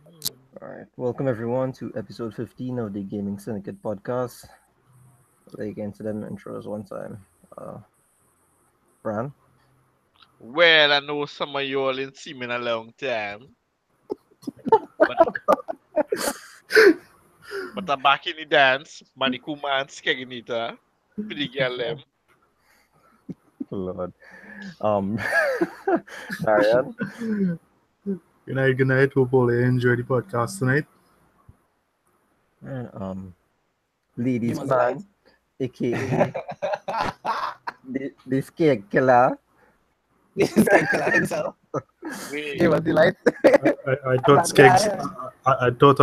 Alright, welcome everyone to episode 15 of the Gaming Syndicate Podcast. Like incident intros one time. Fran? Well, I know some of you all ain't seen me in a long time, but I'm back in the dance. Manikuma and Skeginita, pretty girl them. Lord. Um, Marian? Good night, good night. Hope all you enjoy the podcast tonight. And Ladies Give us a light. Man, aka the Skeg Killer. This is like killer himself. Wait, Give us the light. I thought Skeggs, I thought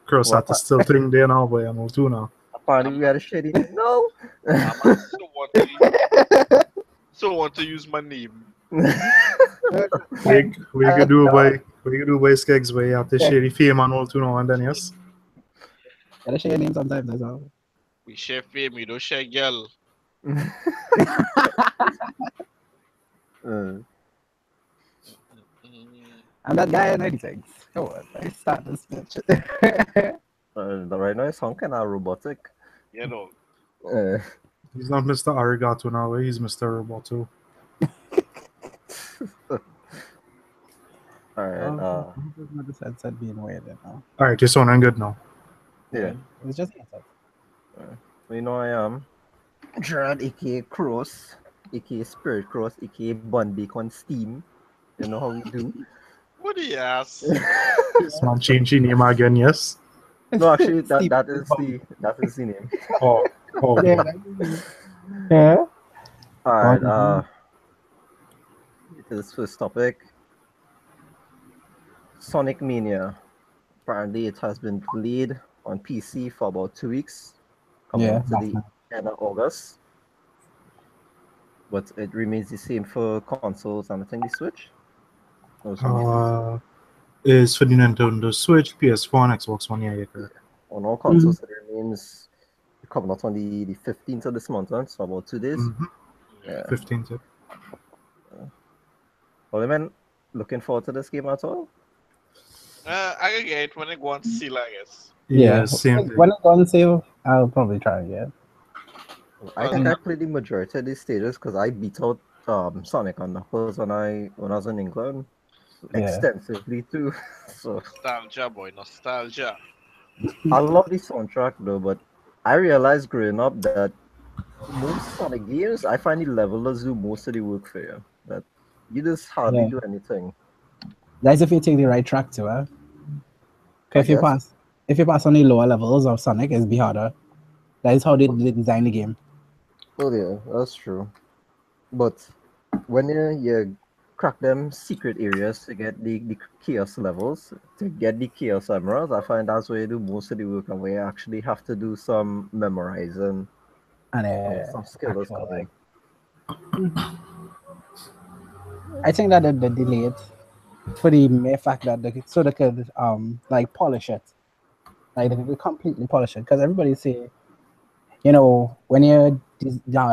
Cross What? had still thing there now, but I'm too now. Apparently we had a shitty. No! I'm so want to use my name. We could do by Skeggs, but you have to share the fame and all too now and then, yes. Gotta share your name sometimes, that's all. We share fame, we don't share girl. Uh, I'm that guy in 96. Come on, I start this bitch. right now it's kind of robotic. You know, He's not Mr. Arigato now, he's Mr. Roboto. Alright, Not the sense of being weird, you know. Alright, you're sounding good now. yeah. It's just myself. You know I am Gerard, aka Cross, aka Spirit Cross, aka Bun Bacon Steam. You know how we do. what do you ask? This man changed his name again, yes. No, actually, that Steam. that is the name. Oh, Yeah. Yeah. All right. This first topic: Sonic Mania. Apparently, it has been delayed on PC for about 2 weeks, coming Yeah, to the end of August. But it remains the same for consoles and I think the Switch. Or something. is for the Nintendo Switch, PS4, and Xbox One, yeah, you're correct. On all consoles, it remains coming out on the 15th of this month, huh? So about 2 days. Mm-hmm. Yeah. 15th. Well, man, looking forward to this game at all? I can get it when I go on sale, I guess. Yeah, same thing. When it's on sale, I'll probably try again. I think I played the majority of these stages because I beat out Sonic on Knuckles when I was in England Yeah. extensively too. So Nostalgia, boy, nostalgia. I love the soundtrack though, but I realized growing up that most Sonic games I find the levelers do most of the work for you. That you just hardly Yeah. do anything. That's if you take the right track to it. I If you guess. pass on the lower levels of Sonic, it's be harder. That is how they design the game. Oh yeah, that's true. But when you crack them secret areas to get the chaos levels, to get the chaos emeralds, I find that's where you do most of the work and where you actually have to do some memorizing And and some skill is actual, coming. I think that they delay it for the mere fact that they could like polish it, like they could completely polish it, because everybody say, when you're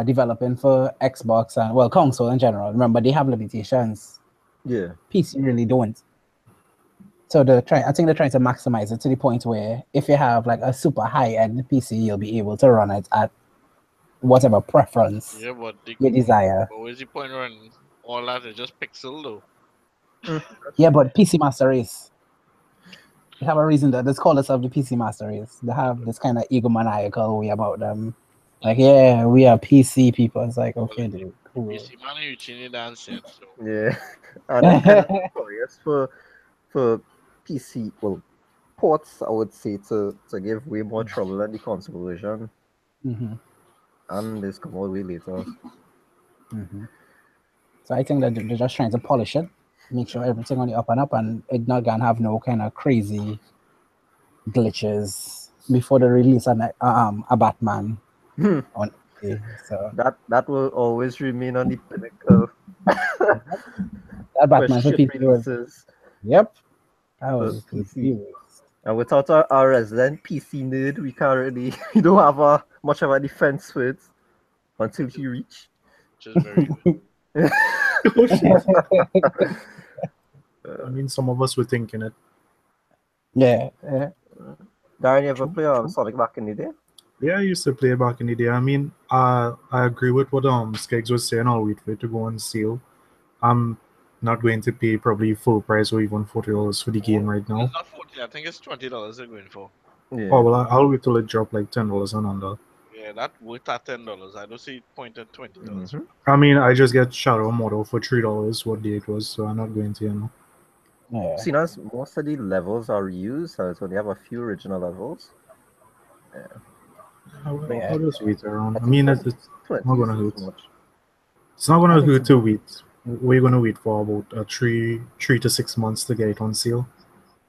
developing for Xbox and console in general, remember they have limitations. Yeah. PC really don't. So I think they're trying to maximize it to the point where if you have like a super high end PC, you'll be able to run it at whatever preference Yeah, but you desire. But where's the point running all that? It's just pixel though. Yeah, but PC Master Race. They have a reason that it's called itself the PC Master Race. They have this kind of egomaniacal way about them. Like, yeah, we are PC people. It's like, okay, dude, cool. You see, man, you changing dancing. So Yeah. And I'm kind of curious for PC, well, ports, I would say, to give way more trouble than the console version. Mm-hmm. And this come out way later. Mm-hmm. So I think that they're just trying to polish it, make sure everything on the up and up, and it not gonna have no kind of crazy glitches before the release of a Batman on day. So That will always remain on the pinnacle. that Batman for shit people was, releases. yep, that for was PC. confused. And without our resident PC nerd, we can't really, we don't have much of a defense for it until you reach. which is very good. I mean, some of us were thinking it. Yeah. Darren, you ever play Sonic back in the day? Yeah, I used to play back in the day. I mean, I agree with what Skeggs was saying. I'll wait for it to go on sale. I'm not going to pay probably full price or even $40 for the game right now. It's not 40, I think it's $20 they're going for. Yeah. Oh well, I'll wait till it drop like $10 and under. Yeah, that worth at $10. I don't see point at $20. Mhm. I mean, I just get Shadow Model for $3 what day it was, so I'm not going to, Yeah. See, now most of the levels are reused, so they have a few original levels. I'll just wait around. I think mean, 20 it's 20 not gonna is hurt. too much. It's not gonna I think hurt so. to wait. We're gonna wait for about 3 to 6 months to get it on sale.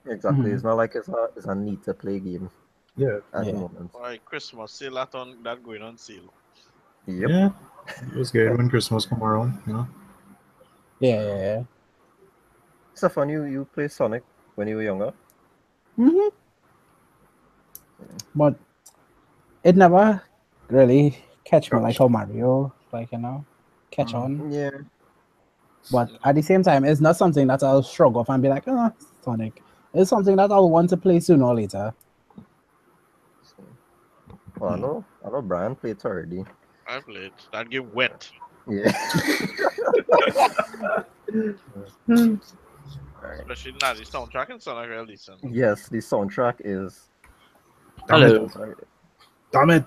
Exactly. Mhm. It's not like it's a need to play game Yeah, at the Yeah. moment. Alright, Christmas sale that going on sale. Yep. yeah. Just get it when Christmas come around. Yeah. Stefan, you play Sonic when you were younger? Mm-hmm. But it never really catch me like how Mario, catch on. Yeah. But at the same time, it's not something that I'll shrug off and be like, oh, Sonic. It's something that I'll want to play sooner or later. Well, I know Brian played it already. I played. That game wet. Yeah. Especially now, the soundtrack and Sonic real decent. Yes, the soundtrack is. Hello. Damn it!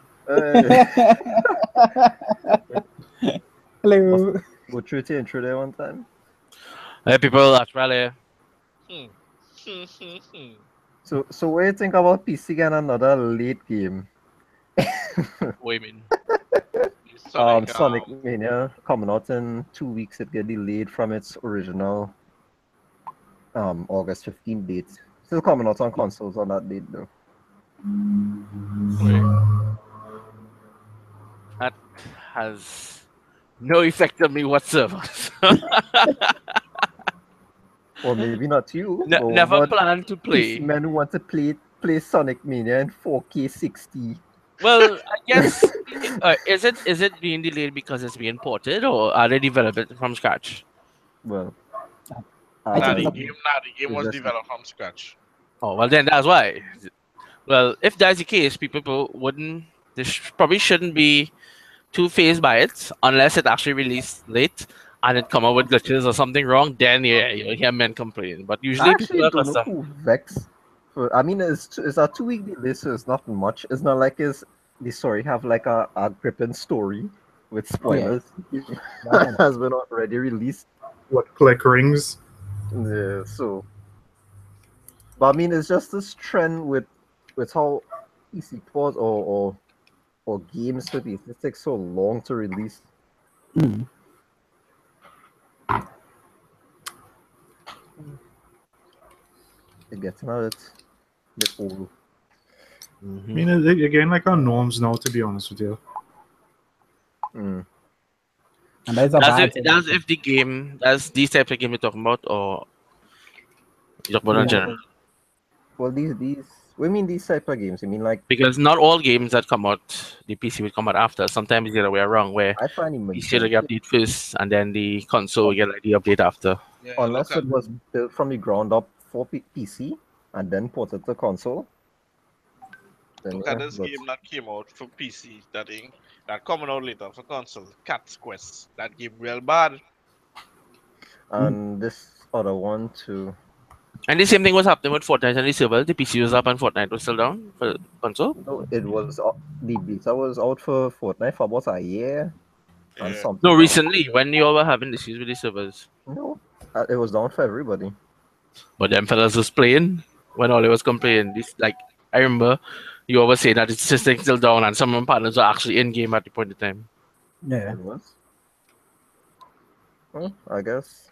Hello. Go through the intro there one time. Hey people, Australia. So what do you think about PC getting another late game? What do you mean? Sonic Mania coming out in 2 weeks. It get delayed from its original August 15th date. Still coming out on consoles on that date though. That has no effect on me whatsoever. Or maybe not you. Never planned to play. PC men who want to play Sonic Mania in 4K 60. Well, I guess is it being delayed because it's being ported, or are they developing it from scratch? Well, I The think game was just- developed from scratch. Oh well, then that's why. Well, if that's the case, people wouldn't. They probably shouldn't be too phased by it unless it actually released late and it come up with glitches or something wrong. Then yeah, you'll hear men complain. But I usually actually people are don't know cluster. who Vex. I mean, it's a 2 week delay, so it's not much. It's not like the story have like a gripping story with spoilers. It has been already released. What, collect rings? Yeah, so. But I mean, it's just this trend with how PC ports or games for PC take so long to release. It gets now it's a bit old. I mean, again, like our norms now, to be honest with you. Mm. and that's a bad thing. That's if the game, that's these types of game you're talking about, or you talk about in general. Well, these what do you mean these type of games? You mean like Because not all games that come out, the PC will come out after. Sometimes it's the other way around, where I find PC will get update first, and then the console will get like, the update after. Yeah, unless look it was built from the ground up for PC and then ported to console. Then at this but- game that came out for PC, that coming out later for console, Cat's Quest. That game real bad. and this other one too. And the same thing was happening with Fortnite and the server. The PC was up and Fortnite was still down for console. No, it was the beta was out for Fortnite for about a year and Yeah. something. No, recently when you all were having issues with the servers, No, it was down for everybody. but them fellas was playing when all they was complaining. This like I remember you always say that it's system still down, and some of my partners are actually in game at the point in time. Yeah. It was. Well, I guess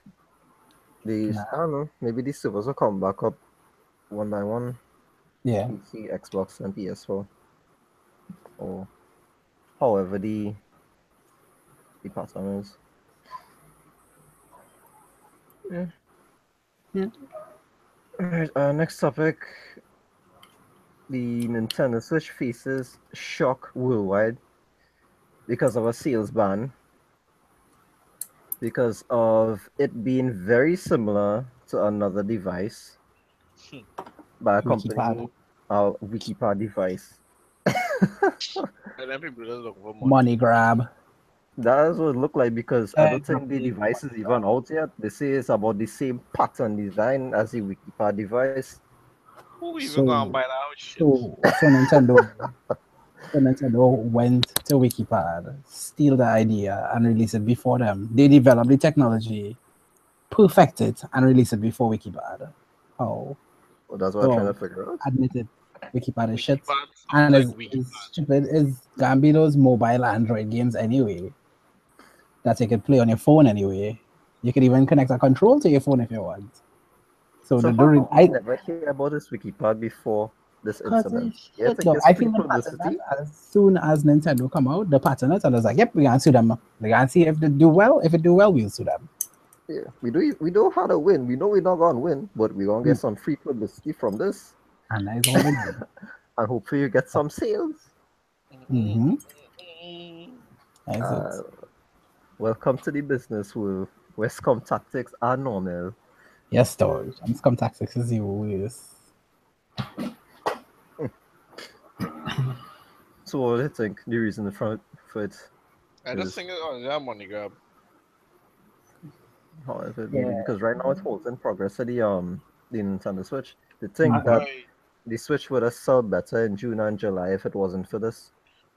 I don't know. Maybe these servers will come back up one by one. Yeah. PC, Xbox, and PS4, or however the pattern is. Yeah. Alright, next topic. The Nintendo Switch faces shock worldwide because of a sales ban. Because of it being very similar to another device. by a Wikipad. company, Wikipad device. And then people just look for money. Money grab. That's what it look like because I don't think the Exactly. device is even out yet. They say it's about the same pattern design as the Wikipad device. Who even So- gonna buy that shit? So Nintendo went to Wikipad, steal the idea, and release it before them. They developed the technology, perfect it, and release it before Wikipad. Oh, Well, that's what I'm trying Oh. to figure out. admit it. Wikipad is shit. Wikipad sounds And like it's Wikipad. stupid. It's Gambido's mobile Android games anyway. That you can play on your phone anyway. You can even connect a control to your phone if you want. So, So the how during come we never hear about this Wikipad before this incident? Yeah, I think it's I free think the pattern publicity. that as soon as Nintendo come out, the pattern it, and it's like, yep, we gonna sue them. We gonna see if they do well. If it do well, we'll sue them. Yeah, we know how to win. We know we're not gonna win, but we're gonna get some free publicity from this, And that's all they do. and hopefully you get some sales. Mm-hmm. Mm. That's Uh, it. welcome to the business world, where scum tactics are normal. Yes, George. I'm scum tactics is the worst. So what do you think the reason for it? I just think it's that money grab. How is it? Maybe Yeah. because right now it holds in progress to the Nintendo Switch. They think Mhm. that Why? the Switch would have sold better in June and July if it wasn't for this.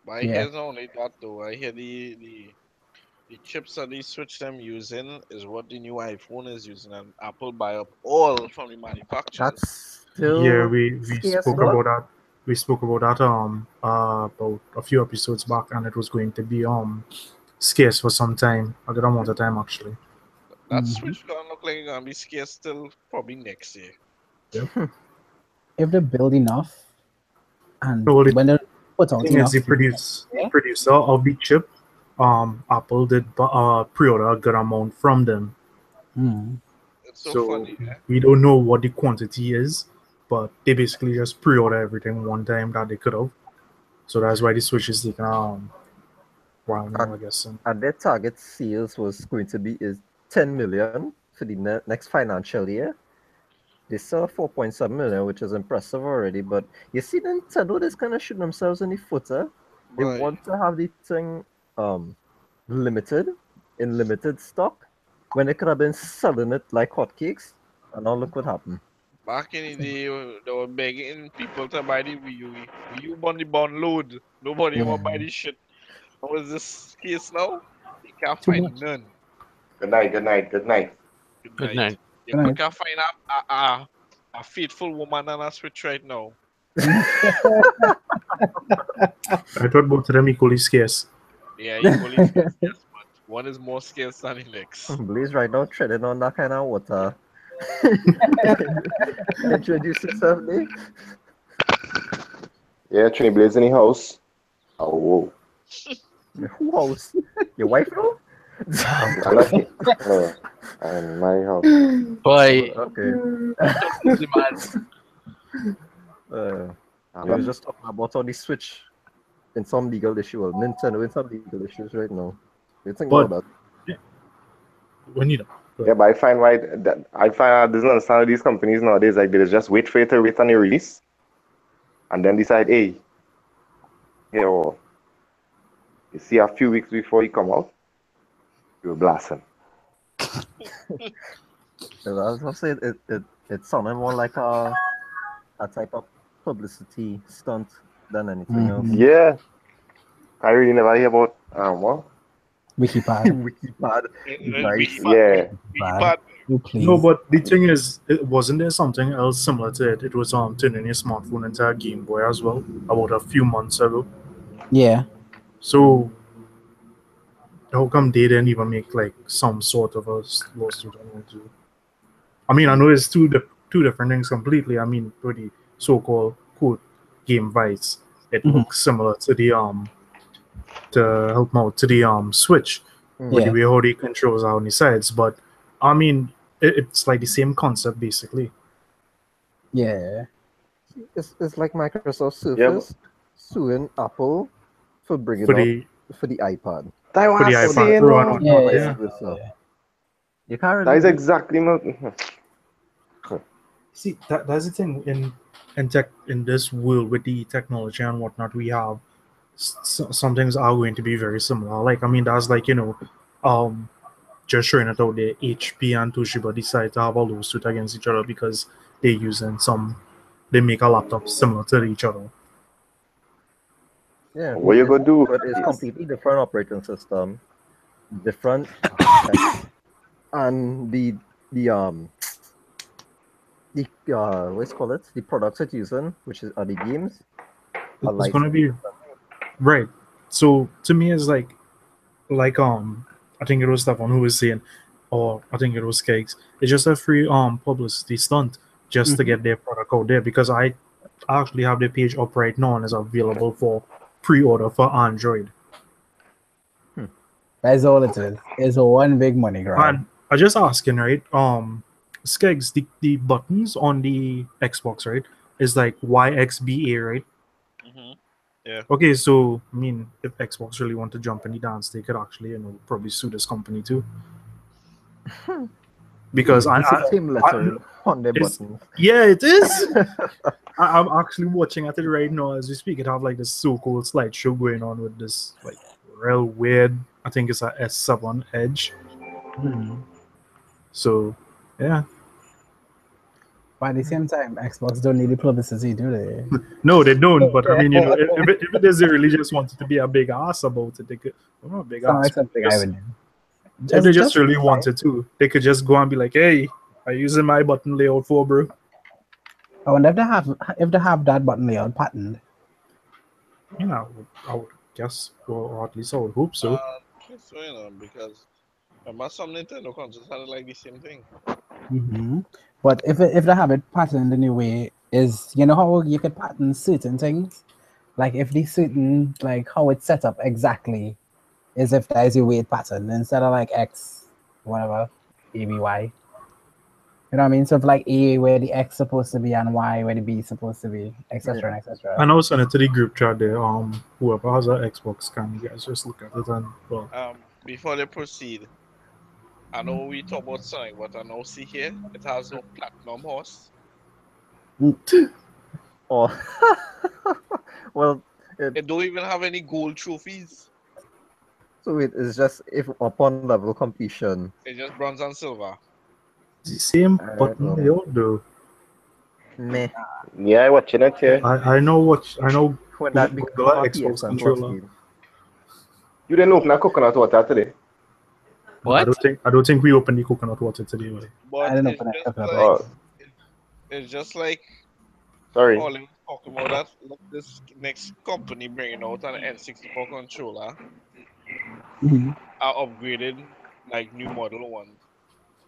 But I Yeah. hear not only that though. I hear the chips that they switch them using is what the new iPhone is using, and Apple buy up all from the manufacturers. That's still Yeah, we scarce, spoke though. about that. We spoke about that about a few episodes back, and it was going to be scarce for some time, a good amount of time actually. That Mhm. Switch gonna look like it's gonna be scarce till probably next year. If they build enough, and So the when they put out thing enough, is, the producer of the chip, Apple did pre-order a good amount from them. Mm. It's so So funny. Eh? we don't know what the quantity is, but they basically just pre-order everything one time that they could have. So that's why the Switch is taking while now, I guess. And their target sales was going to be is 10 million for the next financial year. They sell 4.7 million, which is impressive already. But you see, Nintendo is kind of shooting themselves in the foot. They Why? want to have the thing limited, in limited stock, when they could have been selling it like hotcakes. And now look what happened. Back in the day, they were begging people to buy the Wii U. Wii U on the bond load. Nobody Yeah. want to buy this shit. How is this case now? You can't Too find much. none. Good night. Good night. Good night. Good night. You Good night. can't find a faithful woman on a Switch right now. I thought both of them equally scarce. Yeah, equally scarce, yes, but one is more scarce than the next. Blaze right now treading on that kind of water. Introduce yourself, Dave. Yeah, Trini Blaze in the house. Oh, whoa. Who house? Your wife, no? I'm not here. No, I'm in my house. Boy, Okay. demand. I'm We were not- just talking about how the Switch in some legal issue, or Nintendo in some legal issues right now. What do you think But- about When you Yeah, but I find I doesn't understand how these companies nowadays, like, they just wait for it to wait on the release and then decide, hey, you see a few weeks before you come out, you're blasting. that? I was gonna say it sounded more like a type of publicity stunt than anything else. Mhm. Yeah. I really never hear about, what? Wikipad. Wikipad device. Yeah. Wikipad. Oh, please. No, but the thing is, wasn't there something else similar to it? It was turning your smartphone into a Game Boy as well, about a few months ago. Yeah. So how come they didn't even make like some sort of a lawsuit on it too? I mean, I know it's two different things completely. I mean, for the so-called quote game vice, it Mhm. looks similar to the to help out to the Switch with Yeah. the way how the controls are on the sides. But I mean, it's like the same concept basically. Yeah. It's like Microsoft Yeah, Surface suing Apple for bringing For out the for the iPad. That For the was iPad saying, Pro and no. whatnot, Yeah, Vice yeah. versa. You can't That really is exactly my. See, that's the thing. In in this world with the technology and whatnot we have, some things are going to be very similar. Like I mean, that's like just showing it out there. HP and Toshiba decide to have a lawsuit against each other because they're using they make a laptop similar to each other. Yeah, What you gonna do? but it's completely different operating system, different specs, and the what's call it, the products it's using, which are the games, are It's gonna be different. right. So to me, it's like I think it was Stefan who was saying, or I think it was Cakes. It's just a free publicity stunt just to get their product out there because I actually have the page up right now and it's available for pre-order for Android. That's all it is. It's one big money grab. And I just asking, right? Skeggs, the buttons on the Xbox, right, is like YXBA, right? Mm-hmm. Okay, so I mean, if Xbox really want to jump in the dance, they could actually, probably sue this company too. Because It's the same letter on their it's- buttons. yeah, it is. I'm actually watching at it right now as we speak. It have like this so-called slideshow going on with this like real weird. I think it's a S7 Edge. So yeah, But at the same time, Xbox don't need the publicity, do they? no, they don't. But I mean, if it is they really just wanted to be a big ass about it, they could. Well, not a big Sound ass. like something I just- would do. if they just really wanted to, they could just go and be like, "Hey, I'm using my button layout for bro." I wonder if they have that button layout patterned. Yeah, I would guess, or at least I would hope so. So, because remember some Nintendo consoles had like the same thing. But if they have it patterned in a way, is how you could pattern certain things, like if the certain like how it's set up exactly, is if there is a weight pattern instead of like X, whatever, ABY. You know what I mean? So if like A where the X supposed to be and Y where the B is supposed to be, etc. and etc. I know send it to the group chat there. Whoever has an Xbox can you guys just look at it and Before they proceed, I know we talk about something, but I know see here it has no platinum horse. Or well, It don't even have any gold trophies. so it's just if upon level completion. It's just bronze and silver. the same Alright, button well. layout though. Meh. Yeah, I watching it here. I know When that Google becomes a Xbox PSN Plus controller. game. You didn't open a coconut water today. What? I don't think we opened the coconut water today. Right? But I don't know it's for that just stuff, like Oh, it's just like sorry. Colin talking about that. Look, this next company bringing out an N64 controller, are upgraded like new model ones.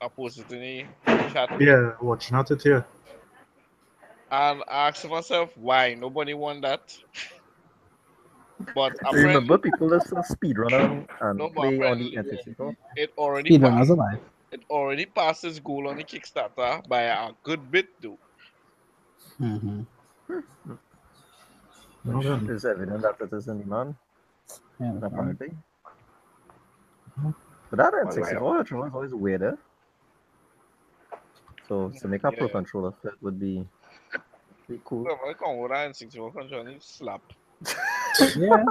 I posted in the chat. Yeah, watching at it here. And I asked myself why nobody won that. But Remember, apparently, people just speedrun and no, but play on the apparently N64. it already Speedrunners passed. alive. It already passed its goal on the Kickstarter by a good bit, though. Which Okay. is evident that it is in demand, Yeah, apparently. But that Well, N64 controller is always weirder. So to make a pro Yeah. controller fit would be pretty cool. Whoever come with that N64 controller needs slap. yeah.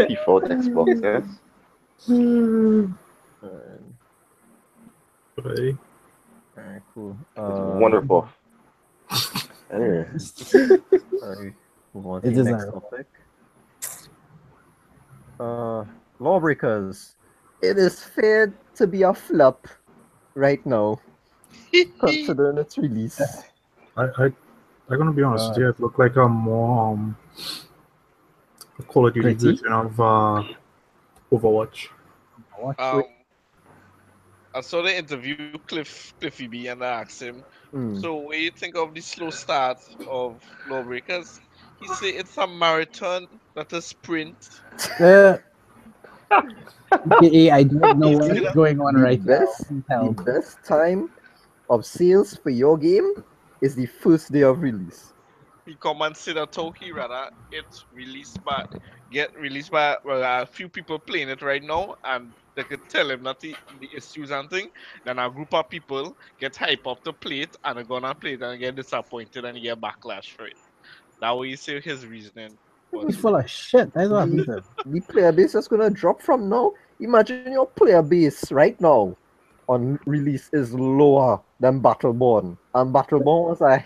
Default Xbox, yes. Right. Alright, cool. It's wonderful. Anyway, Sorry, move on to It the is next a- topic. Lawbreakers. It is fair to be a flop right now, considering its release. I'm gonna be honest with you. It looked like a more quality Gritty? version of Overwatch. I saw the interview Cliffy B and I asked him, Hmm. so what do you think of the slow start of Lawbreakers? He said it's a marathon, not a sprint. AKA, I don't know what is going on The right best, now. the Help. best time of sales for your game is the first day of release. He come and say that Toki rather get released by a few people playing it right now, and they could tell him that the issues and thing. Then a group of people get hype up to play it and are gonna play it and get disappointed and get backlash for it. That way you say his reasoning He's was full of shit. That's what he said. The player base is gonna drop from now. Imagine your player base right now on release is lower than Battleborn, and Battleborn was a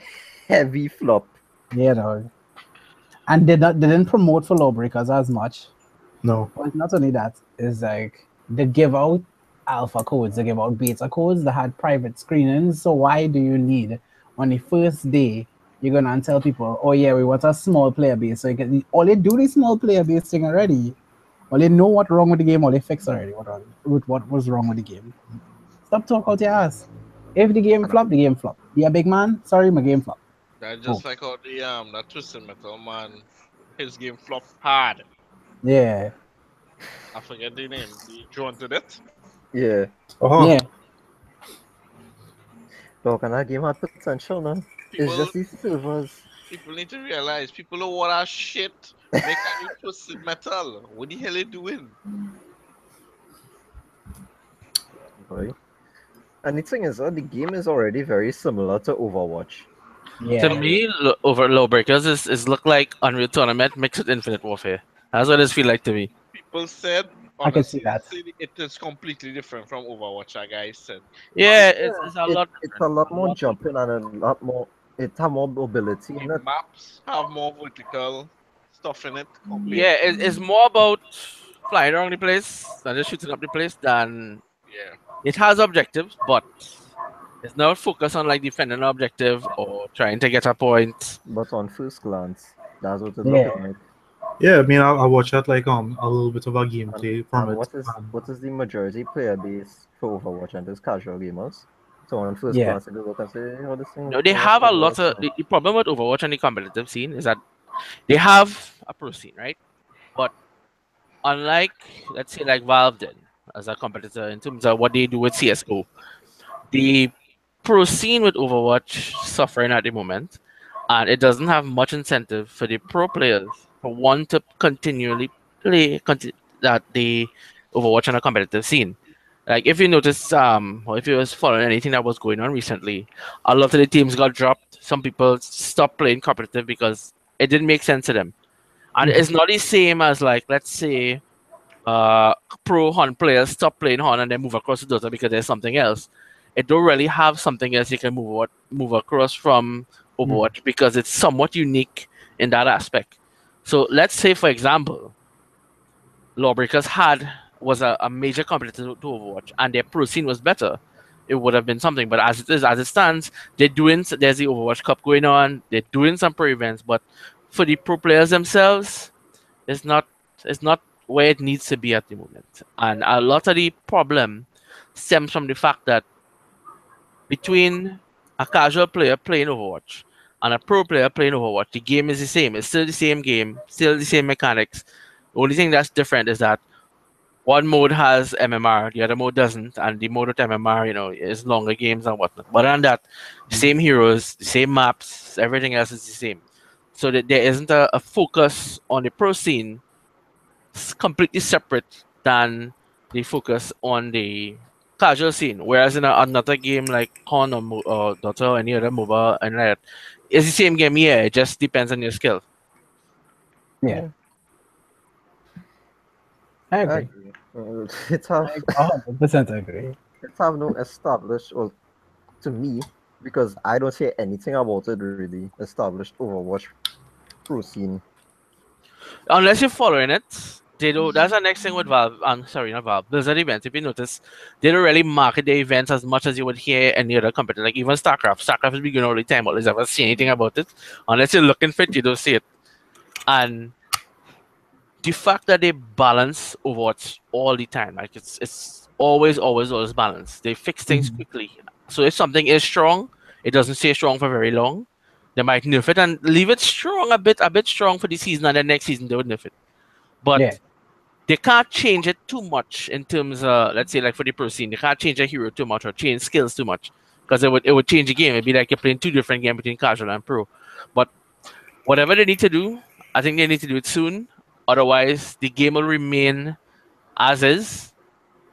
heavy flop. Yeah, dog. And they didn't promote for LawBreakers as much. No. But not only that, it's like they give out alpha codes, they give out beta codes that had private screenings. So why do you need on the first day you're gonna tell people, oh yeah, we want a small player base. So you get all they do the small player base thing already. All they know what's wrong with the game, or they fix already what was wrong with the game. Stop talking out your ass. If the game flop, the game flop. You a big man? Sorry, my game flop. that just like how the that Twisted Metal man, his game flopped hard. Yeah. I forget the name. The drawn to that. Yeah, Oh, Yeah. dog, and that game had potential, man. It's People just these servers. people need to realize people who want that shit make a new Twisted Metal. What the hell are you doing? Right? And the thing is, the game is already very similar to Overwatch. Yeah. To me, over LawBreakers is look like Unreal Tournament mixed with Infinite Warfare. That's what it feel like to me. People said I can see honestly, that. it is completely different from Overwatch. That guy said. Yeah, it's a lot. It's a lot more jumping and a lot more. It have more mobility in The it. maps have more vertical stuff in it. compared Yeah, to- it's more about flying around the place than just shooting up the place. Than yeah. it has objectives, but it's not focused on like defending an objective or trying to get a point. But on first glance, that's what it Yeah. looking like. yeah. I mean, I watched that like a little bit of a gameplay from And it. what is the majority player base for Overwatch, and it's casual gamers. So on first Yeah. glance, they look and say, "Oh, this thing." No, they looks have a like lot Overwatch of now." the problem with Overwatch and the competitive scene is that they have a pro scene, right? But unlike let's say like Valve did as a competitor in terms of what they do with CS:GO, the pro scene with Overwatch suffering at the moment, and it doesn't have much incentive for the pro players for one to continually play that the Overwatch on a competitive scene. Like if you notice, or if you was following anything that was going on recently, a lot of the teams got dropped. Some people stopped playing competitive because it didn't make sense to them, and it's not the same as like let's say, pro Hun players stop playing Hun and then move across to Dota because there's something else. It don't really have something else you can move across from Overwatch because it's somewhat unique in that aspect. So let's say, for example, LawBreakers was a major competitor to Overwatch, and their pro scene was better. It would have been something, but as it stands, there's the Overwatch Cup going on. They're doing some pro events, but for the pro players themselves, it's not where it needs to be at the moment. And a lot of the problem stems from the fact that between a casual player playing Overwatch and a pro player playing Overwatch, the game is the same. It's still the same game, still the same mechanics. The only thing that's different is that one mode has MMR, the other mode doesn't, and the mode with MMR, is longer games and whatnot. But on that, same heroes, the same maps, everything else is the same. So that there isn't a focus on the pro scene completely separate than the focus on the casual scene. Whereas in another game like Con or Dota or any other MOBA and that, it's the same game. Yeah, it just depends on your skill. Yeah. I I agree. agree. It's have 100% agree. it's have no established, well, to me, because I don't say anything about it really established Overwatch pro scene. Unless you're following it, they do. That's the next thing with Valve. Sorry, not Valve. Blizzard events. If you notice, they don't really market their events as much as you would hear any other company. Like even StarCraft. StarCraft has been going all the time. But ever see anything about it? Unless you're looking for it, you don't see it. And the fact that they balance Overwatch all the time, like it's always balanced. They fix things quickly. So if something is strong, it doesn't stay strong for very long. They might nerf it and leave it strong a bit strong for the season, and then next season they would nerf it. But Yeah. they can't change it too much in terms of, let's say, like for the pro scene, they can't change a hero too much or change skills too much because it would change the game. It'd be like you're playing two different games between casual and pro. But whatever they need to do, I think they need to do it soon. Otherwise, the game will remain as is,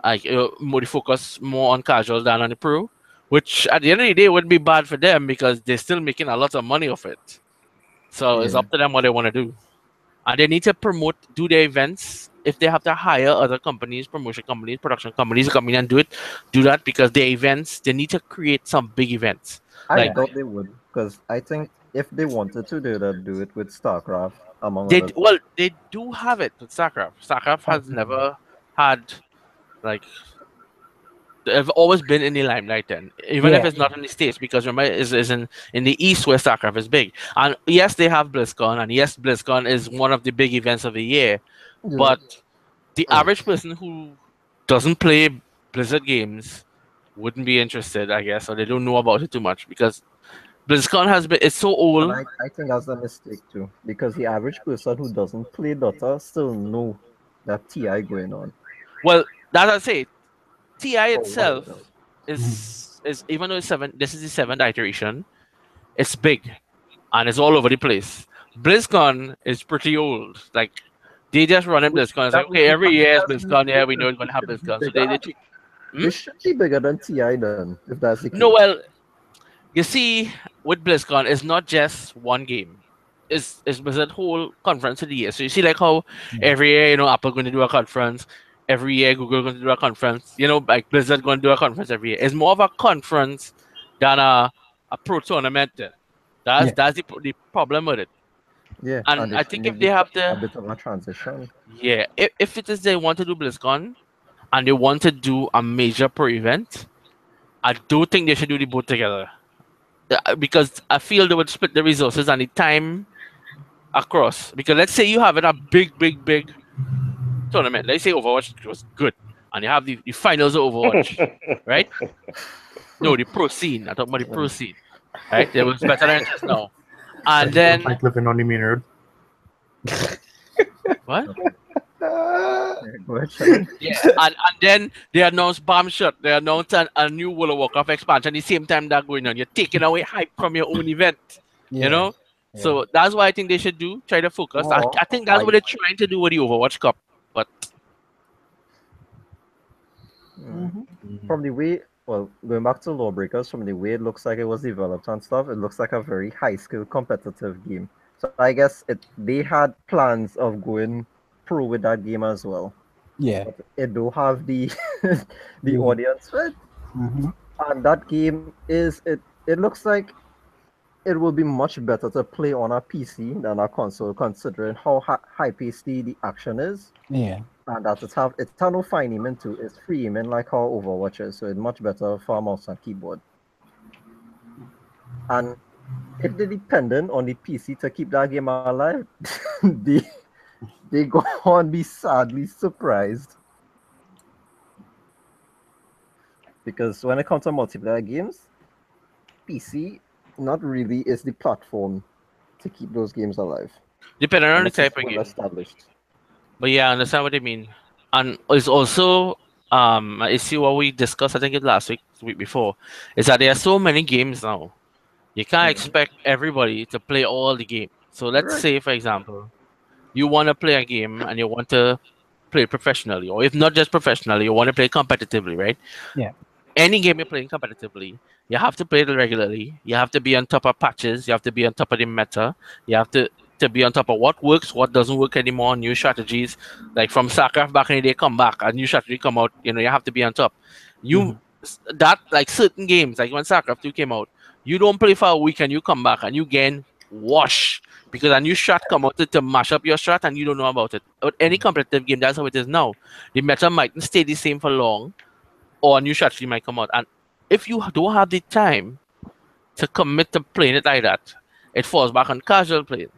like more they focus more on casual than on the pro, which at the end of the day wouldn't be bad for them because they're still making a lot of money off it. So it's Yeah. up to them what they want to do. And they need to do their events. If they have to hire other companies, promotion companies, production companies to come in and do that because their events, they need to create some big events. I Like doubt they would, because I think if they wanted to, they'd do it with StarCraft, among other. they do have it with StarCraft. StarCraft has never had like they've always been in the limelight then, even if Yeah. it's not in the States, because remember is in the East where StarCraft is big. And yes, they have BlizzCon, and yes, BlizzCon is one of the big events of the year, Yeah. but the average person who doesn't play Blizzard games wouldn't be interested, I guess, or they don't know about it too much because BlizzCon it's so And old. I think that's a mistake too, because the average person who doesn't play Dota still know that TI going on. Well, that's what I say. TI Oh, wow. itself is even though this is the seventh iteration, it's big and it's all over the place. BlizzCon is pretty old. Like they just run in BlizzCon. It's like, okay, every year is BlizzCon. Yeah, we know it's gonna have BlizzCon. So they treat. They should be bigger than TI then, if that's the case. No, well, you see, with BlizzCon, it's not just one game. It's Blizzard whole conference of the year. So you see, like how every year, Apple going to do a conference. Every year, Google going to do a conference. Like Blizzard going to do a conference every year. It's more of a conference than a pro tournament. Then. That's the problem with it. Yeah, And I they think need if they have a the bit of a transition. yeah, if it is they want to do BlizzCon and they want to do a major pro event, I do think they should do the both together. Because I feel they would split the resources and the time across. Because let's say you have it a big tournament. Let's say Overwatch was good, and you have the finals of Overwatch, right? No, the pro scene. I talk about the pro scene, right? It was better than just now. And then Like living on the main road. what? Go ahead, Shannon. Yeah, and then they announced Bomb Shot. They announced a new World of Warcraft expansion. At the same time that going on, you're taking away hype from your own event. You know, so that's what I think they should do. Try to focus. I think that's what they're trying to do with the Overwatch Cup. But From the way, well, going back to LawBreakers, from the way it looks like it was developed and stuff, it looks like a very high-skill competitive game. So I guess they had plans of going pro with that game as well. Yeah. But it do have the the audience for it. And that game it looks like it will be much better to play on a PC than a console, considering how high-paced the action is. Yeah. And that it's no fine aiming too. It's free aiming like how Overwatch is, so it's much better for a mouse and keyboard. And if they're dependent on the PC to keep that game alive, they go on be sadly surprised. Because when it comes to multiplayer games, PC not really is the platform to keep those games alive. depending on the Unless it's type of well game. established. But yeah, I understand what they mean. And it's also I see what we discussed, I think it last week before, is that there are so many games now. You can't expect everybody to play all the games. So let's say, for example, you want to play a game and you want to play professionally, or if not just professionally, you want to play competitively, right? Yeah. Any game you're playing competitively, you have to play it regularly. You have to be on top of patches. You have to be on top of the meta. You have to be on top of what works, what doesn't work anymore, new strategies. Like from StarCraft back in the day, come back, a new strategy come out. You have to be on top. That like certain games, like when StarCraft 2 came out, you don't play for a week and you come back and you gain wash because a new strat come out to mash up your strat and you don't know about it. But any competitive game, that's how it is now. The meta might stay the same for long, or a new strategy might come out. And if you don't have the time to commit to playing it like that, it falls back on casual playing.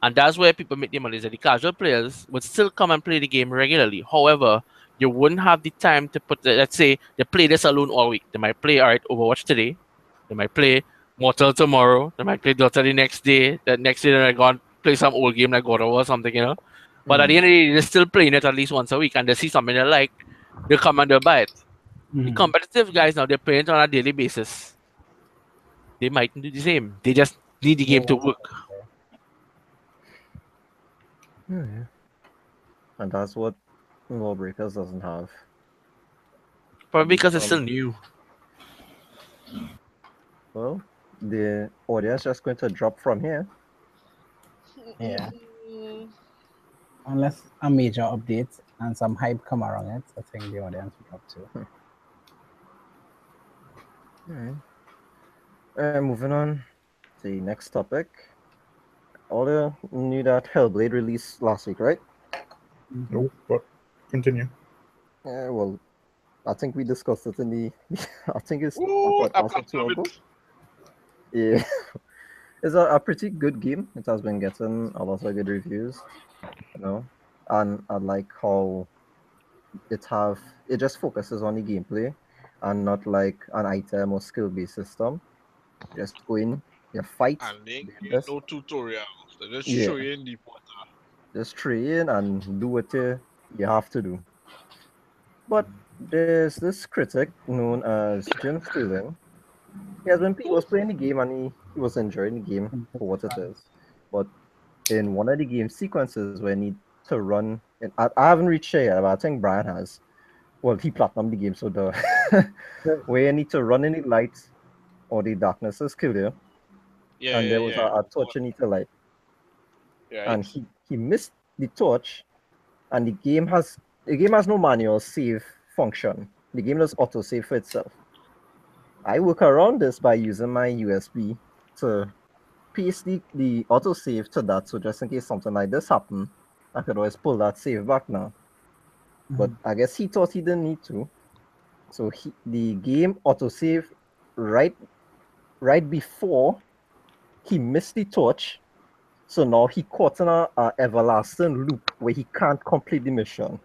And that's where people make their money. That the casual players would still come and play the game regularly. However, you wouldn't have the time to let's say they play this alone all week. They might play, all right, Overwatch today. They might play Mortal tomorrow. They might play Dota the next day. The next day they're going to play some old game like God of War or something, But at the end of the day, they're still playing it at least once a week. And they see something they like, they come and they buy it. The competitive guys now, they're playing it on a daily basis. They might do the same. They just need the game to work. And that's what LawBreakers doesn't have. Probably because it's still new. Well, the audience just going to drop from here. Yeah. Unless a major update and some hype come around it, I think the audience will drop too. Alright. Moving on to the next topic. All you knew that Hellblade released last week, right? No, but continue. Yeah, well, I think we discussed it in the. I think it's Ooh, what, I also two love ago. it. Yeah, it's a pretty good game. It has been getting a lot of good reviews, and I like how it just focuses on the gameplay and not like an item or skill based system. You just go in, you fight, And they give just no tutorials. They just yeah, show you in the water. just train and do what you have to do. But there's this critic known as Jim Sterling. He was playing the game and he was enjoying the game for what it is. But in one of the game sequences where you need to run, and I haven't reached it yet, but I think Brian has. Well, he platinumed the game, so where you need to run in the light or the darkness is kill you, Yeah, and yeah, there was yeah. a torch you need to light, Right. and he missed the torch, and the game has no manual save function. The game does auto save for itself. I work around this by using my USB to paste the autosave to that, so just in case something like this happen, I could always pull that save back now. But I guess he thought he didn't need to, so the game autosave right before he missed the torch, so now he caught in a everlasting loop where he can't complete the mission.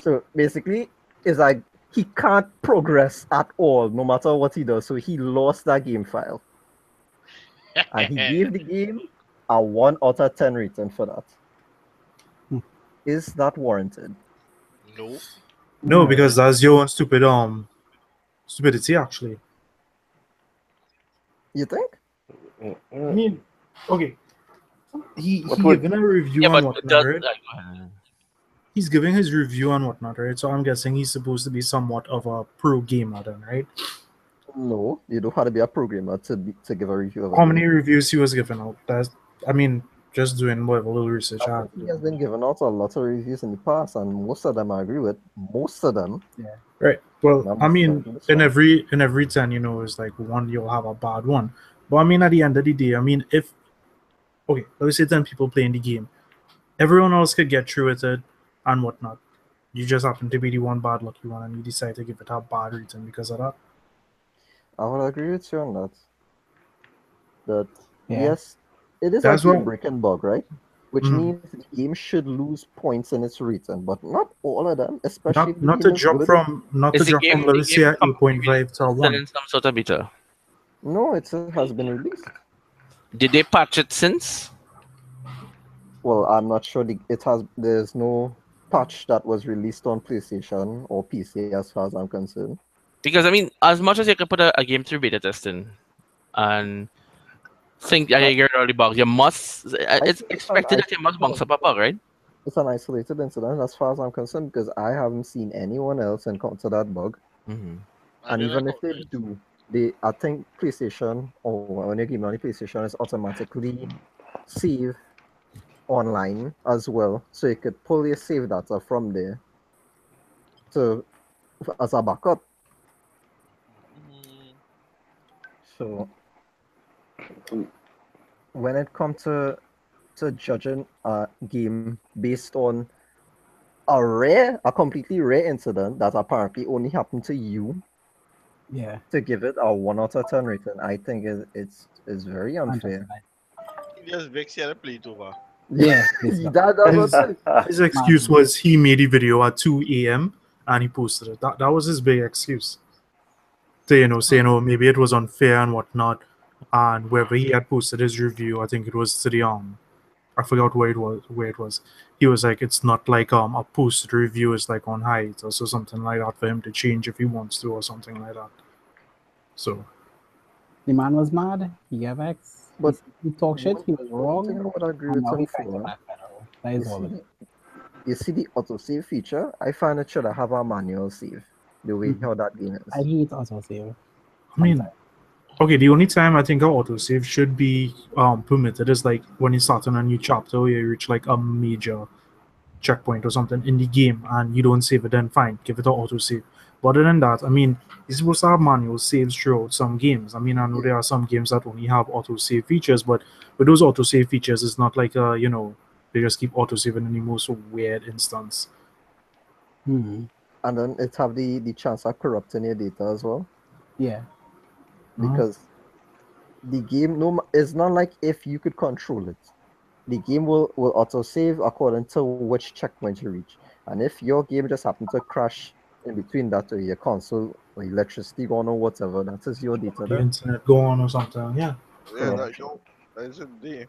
So basically, it's like he can't progress at all, no matter what he does. So he lost that game file. And he gave the game a 1 out of 10 rating for that. Is that warranted? No. No, because that's your own stupidity actually. You think? I mean, okay. He What would- given a review Yeah, on but whatnot, right? go ahead. He's giving his review on whatnot, right? So I'm guessing he's supposed to be somewhat of a pro gamer then, right? No, you don't have to be a programmer to give a review of a How game. many reviews he was giving out? Just doing whatever little research I have to He do. has been given out a lot of reviews in the past, and most of them I agree with. Most of them. Right. Well, Not I most of mean, them, this in one. every 10, is like one you'll have a bad one. But I mean, at the end of the day, I mean, if okay, let's say 10 people playing the game, everyone else could get through with it and whatnot. You just happen to be the one bad lucky one, and you decide to give it a bad rating because of that. I would agree with you on that. That Yeah. yes, it is That's a what- game breaking bug, right? Which Mhm. means the game should lose points in its rating, but not all of them, especially if the Not game to is drop good. from Is the let game us say a 8.5 to a still 1. in some sort of beta? No, it has been released. Did they patch it since? Well, I'm not sure. There's no patch that was released on PlayStation or PC, as far as I'm concerned. Because I mean, as much as you can put a game through beta testing and think that you're early bug, you must. It's think expected that you must bounce up a bug, right? It's an isolated incident, as far as I'm concerned, because I haven't seen anyone else encounter that bug. Mm-hmm. And even if they do, I think PlayStation, or when you're gaming on the PlayStation, is automatically save online as well, so you could pull your save data from there as a backup. So when it comes to judging a game based on a completely rare incident that apparently only happened to you, Yeah. to give it a 1 out of 10 rating, I think it's very unfair. He just vexed you to play it over. Yeah. His excuse was he made a video at 2 a.m. and he posted it. That was his big excuse. To say maybe it was unfair and whatnot. And wherever he had posted his review, I think it was to the I forgot where it was. He was like, it's not like a posted review is like on hiatus or something like that for him to change if he wants to or something like that. So the man was mad. He gave X. But he talked shit. He was one thing I wrong. would agree And with now him he fights for. back. That is all it is. you see the autosave feature, I find it should have a manual save. The way how that game I is. hate autosave. I mean, okay, the only time I think our autosave should be permitted is like when you start on a new chapter or you reach like a major checkpoint or something in the game and you don't save it, then fine, give it an autosave. But other than that, I mean, you're supposed to have manual saves throughout some games. I mean, I know there are some games that only have autosave features, but with those autosave features, it's not like they just keep autosaving in the most weird instance. Hmm. And then it have the chance of corrupting your data as well. Yeah. Because the game it's not like if you could control it. The game will autosave according to which checkpoint you reach. And if your game just happens to crash in between that or your console or electricity gone or whatever, that is your data The there. internet go on or something, yeah. Yeah, that's it there.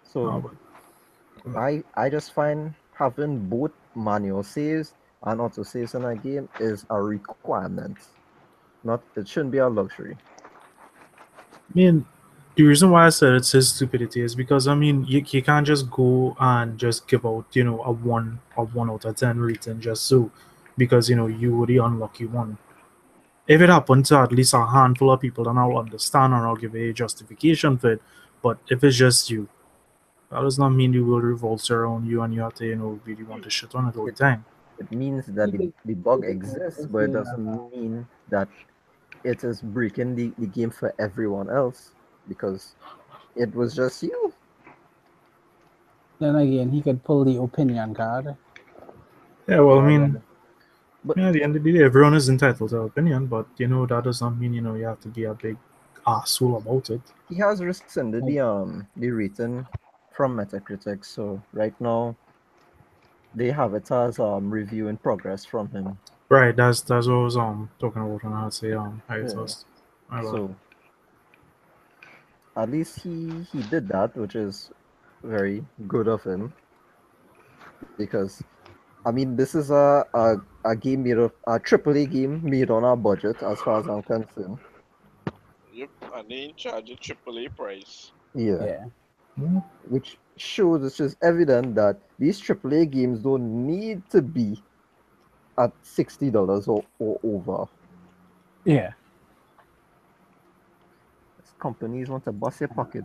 So I just find having both manual saves and autosaves in a game is a requirement. It shouldn't be a luxury. I mean, the reason why I said it's his stupidity is because I mean you can't just go and just give out a 1 out of 10 rating just so because you were the unlucky one. If it happened to at least a handful of people, then I'll understand and I'll give a justification for it. But if it's just you, that does not mean the world revolves around you and you have to really want to shit on it all the time. It means that the bug exists, but it doesn't mean that it is breaking the game for everyone else because it was just you. Then again, he could pull the opinion card. Yeah, well, I mean, But at the end of the day, everyone is entitled to opinion, but that does not mean you have to be a big asshole about it. he has rescinded the rating from Metacritic, so right now they have it as review in progress from him. Right, that's what I was talking about when I say hiatus. So at least he did that, which is very good of him. Because I mean this is a game made of a AAA game made on our budget as far as I'm concerned. Yep, and they in charge of AAA price. Yeah. Yeah. Which shows it's just evident that these AAA games don't need to be at $60 or over. Yeah. Companies want to bust your pocket.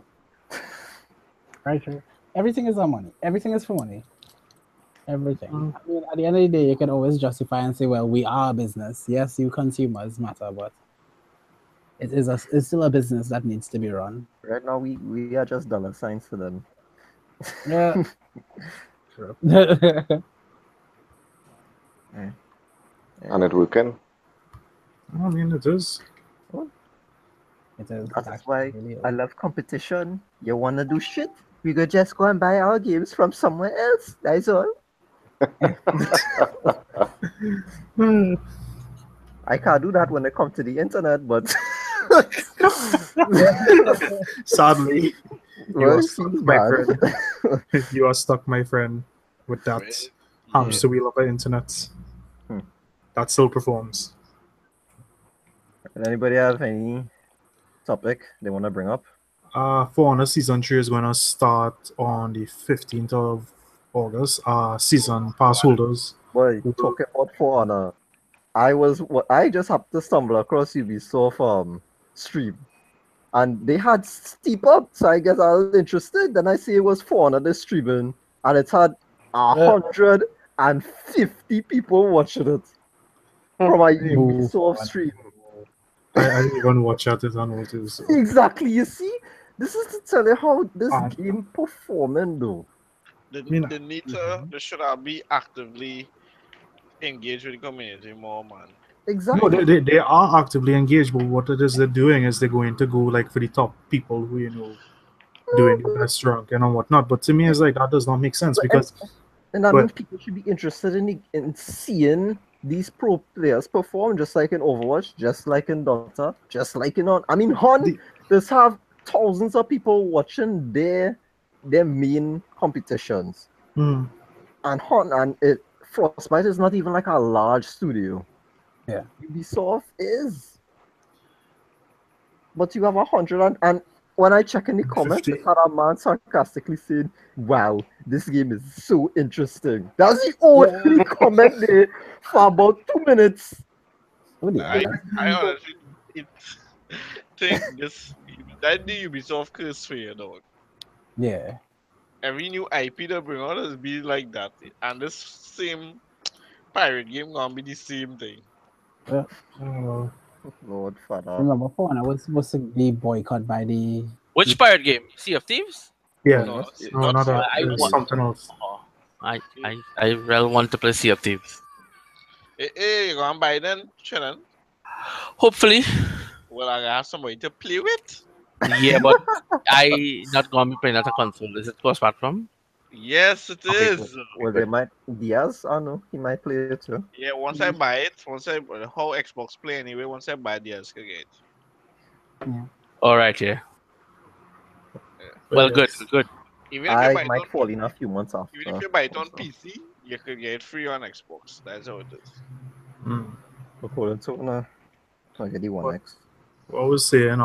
Right, sure. Everything is on money. Everything is for money. Everything. I mean, at the end of the day, you can always justify and say, well, we are a business. Yes, you consumers matter, but it's still a business that needs to be run. Right now, we are just dollar signs to them. Yeah. And it working. I mean, it is. It is. That's why I love competition. You wanna do shit? We could just go and buy our games from somewhere else. That's all. I can't do that when it comes to the internet, but sadly, you well, are it stuck, seems my bad. friend. You are stuck, my friend, with that hamster wheel of the internet. That still performs. Does anybody have any topic they want to bring up? For Honor Season 3 is going to start on the 15th of August. Season pass holders. Boy, talking about For Honor, I just happened to stumble across Ubisoft stream, and they had Steep Up, so I guess I was interested. Then I see it was For Honor this streaming, and it had 150 people watching it from a Ubisoft stream. I didn't even watch that as an too. So. Exactly, you see, this is to tell you how this game performing though. They should be actively engaged with the community more, man. Exactly. No, they are actively engaged, but what it is they're doing is they're going to go like for the top people who doing the best drunk and whatnot. But to me, it's like that does not make sense because. And I mean, people should be interested in seeing these pro players perform, just like in Overwatch, just like in Dota, just like in Hunt. Just have thousands of people watching their main competitions. And Hunt and Frostbite is not even like a large studio. Yeah, Ubisoft is. But you have 100 and when I check in the comments, 50. I saw that man sarcastically saying, "Wow, this game is so interesting." That's the only comment there for about 2 minutes. Oh, dear. I honestly think that the Ubisoft curse for you, dog. Yeah. Every new IP they bring out is be like that, and this same pirate game gonna be the same thing. Oh, Lord Father. Remember, Fauna was supposed to be boycotted by the. Which pirate game? Sea of Thieves? yeah. No, No, not not Sea of that. I It's want. something else. Oh, I really want to play Sea of Thieves. Hey, you gonna buy then, Shannon? Hopefully, Well, I have somebody to play with. yeah, but I not gonna be playing at a console. Is it cross-platform? Yes, it Okay, is. Well, they might Diaz. I know he might play it too. Yeah, once I buy it, how Xbox play anyway. Once I buy the SK get. All right, yeah. Yeah. Well, good, Yes. good. Even if you I buy it might on fall in a few months after. even if you buy it on also. PC, you could get it free on Xbox. That's how it is. Mm. But hold on, so I get the One What? X. I was saying,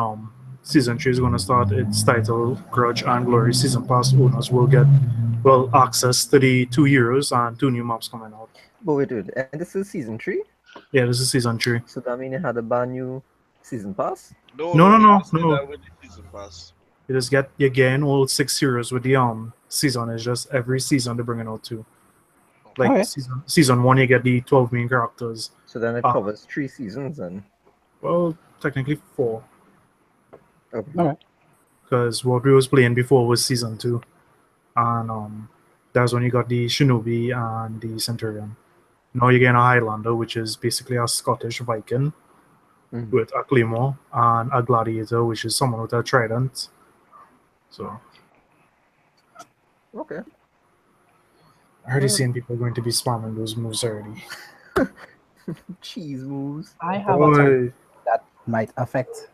season 3 is going to start its title, Grudge and Glory. Season pass owners will get, access to the 2 heroes and 2 new maps coming out. But wait, and this is season 3? Yeah, this is season 3. So that means it had a brand new season pass? No, You just say that with the season pass. You're getting all 6 heroes with the season. It's just every season they're bringing out 2. Like Okay. season 1, you get the 12 main characters. So then it covers 3 seasons then. Well, technically 4. Okay. Okay. Because what we was playing before was season 2, and that's when you got the Shinobi and the Centurion. Now you're getting a Highlander, which is basically a Scottish Viking with a claymore, and a gladiator, which is someone with a trident. So Okay. I already seen people going to be spamming those moves already. Cheese moves. I have a Boy, topic that might affect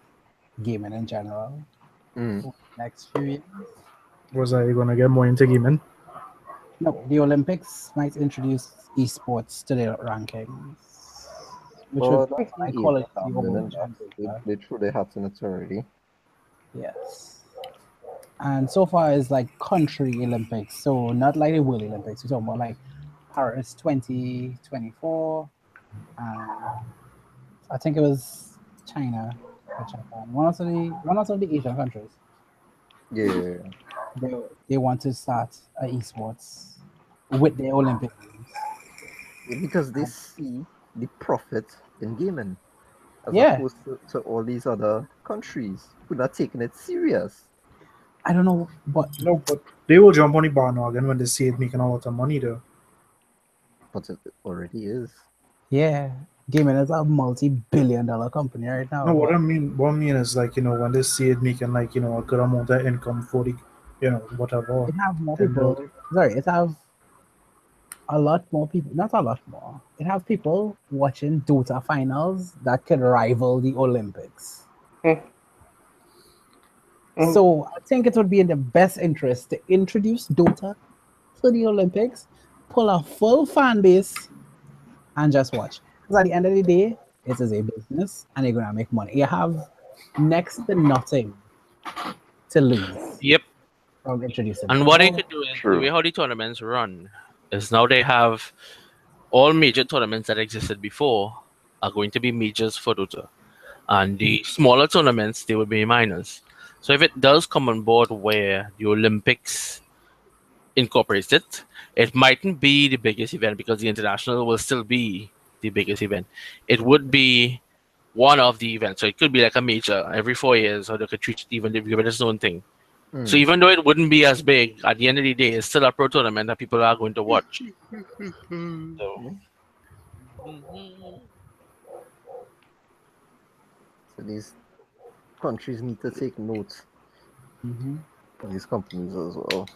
gaming in general next few years. was I gonna get more into gaming? No, the Olympics might introduce esports to their rankings, which Well, would that's I the call it age the happening, and overall. they threw their hats in it already. Yes. And so far it's like country Olympics, so not like the World Olympics. We're talking about like Paris 2024. I think it was China or Japan. One of the Asian countries. Yeah. They want to start esports with the Olympic Games. Yeah, because they see the profit in gaming as Yeah. opposed to all these other countries who are not taking it serious. I don't know, but No, but they will jump on the bandwagon when they see it making a lot of money, though. But it already is. yeah, gaming is a multi-billion-dollar company right now. No, what but I mean is like, when they see it making like, a good amount of income for the, whatever. it have more then people. Sorry, it have a lot more people. Not a lot more. It have people watching Dota finals that could rival the Olympics. So I think it would be in the best interest to introduce Dota to the Olympics, pull a full fan base, and just watch. Because at the end of the day, it is a business and you're gonna make money. You have next to nothing to lose Yep. from introducing. And what they could do is True. the way how the tournaments run is now they have all major tournaments that existed before are going to be majors for Dota. And the smaller tournaments, they will be minors. So if it does come on board where the Olympics incorporates it, it mightn't be the biggest event because the international will still be the biggest event. It would be one of the events. So it could be like a major every 4 years, or they could treat it even give it its own thing. So even though it wouldn't be as big, at the end of the day, it's still a pro tournament that people are going to watch. So So these countries need to take note of these companies as well.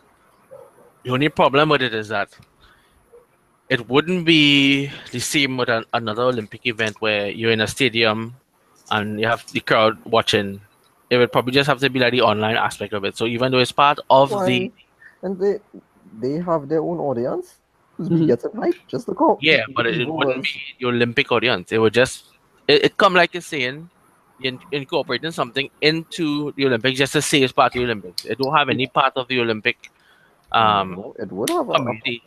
the only problem with it is that it wouldn't be the same with another Olympic event where you're in a stadium and you have the crowd watching. It would probably just have to be like the online aspect of it. So even though it's part of the And they have their own audience who's getting hyped just to come. but it wouldn't be the Olympic audience. It would just it come like it's saying incorporating something into the Olympics just to say it's part of the Olympics. It don't have any part of the Olympic No, it would have a community.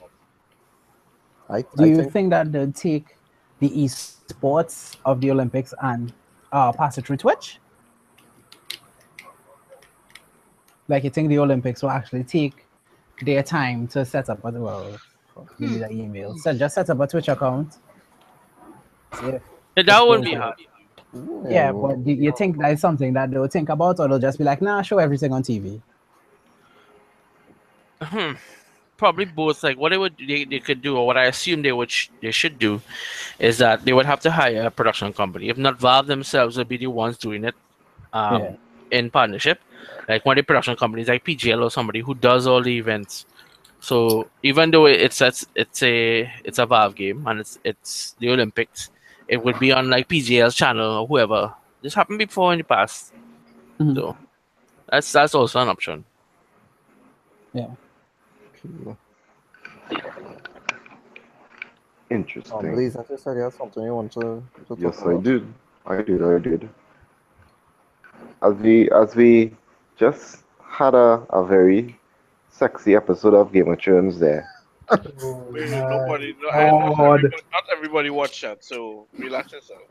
Do I you think think that they'd take the esports of the Olympics and pass it through Twitch? Like, you think the Olympics will actually take their time to set up give me the email. So just set up a Twitch account. See if That wouldn't be hard. yeah, but do you think that is something that they'll think about, or they'll just be like, nah, show everything on TV? Probably both. Like what they could do, or what I assume they should do, is that they would have to hire a production company. If not, Valve themselves would be the ones doing it, in partnership. Like one of the production companies, like PGL or somebody who does all the events. So even though it's a Valve game and it's the Olympics, it would be on like PGL's channel or whoever. This happened before in the past, so that's also an option. Yeah. Interesting. Blaze, I just said you had something you want to talk Yes, about. I did. As we just had a very sexy episode of Game of Thrones there. Nobody, not everybody watched that, so relax yourself.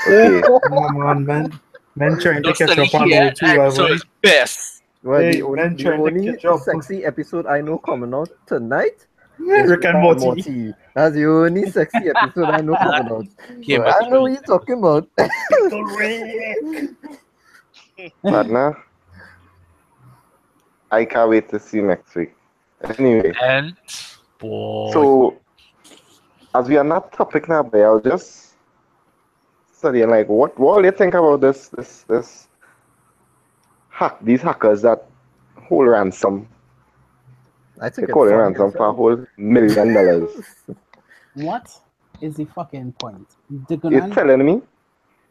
Okay. Come on, man. Men trying to Don't catch study up on here. all 2 hours. So it's best. Well, Hey, the man, only, trying to catch up. sexy episode I know coming out tonight is Rick and Morty. That's the only sexy episode I know coming out. Game So of I know what you're talking about. Partner, I can't wait to see you next week. Anyway, And boy. so as we are on that topic now, but I'll just study like what do you think about this these hackers that hold ransom? I They think call it it's ransom for a whole $1 million. What is the fucking point? You're telling me?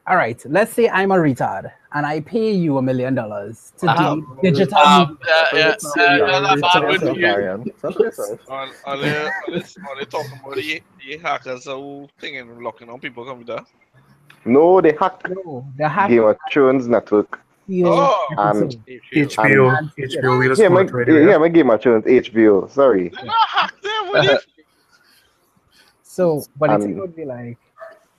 All right, let's say I'm a retard and I pay you $1 million to do digital. Are they talking about the hackers who thinking locking on people computer? No, they hacked The hack Game of Thrones network. Oh, And HBO, we just yeah, my put it right here. my Game of Thrones HBO. Sorry. they're not hacked them, would it? So, but the And- thing would be like,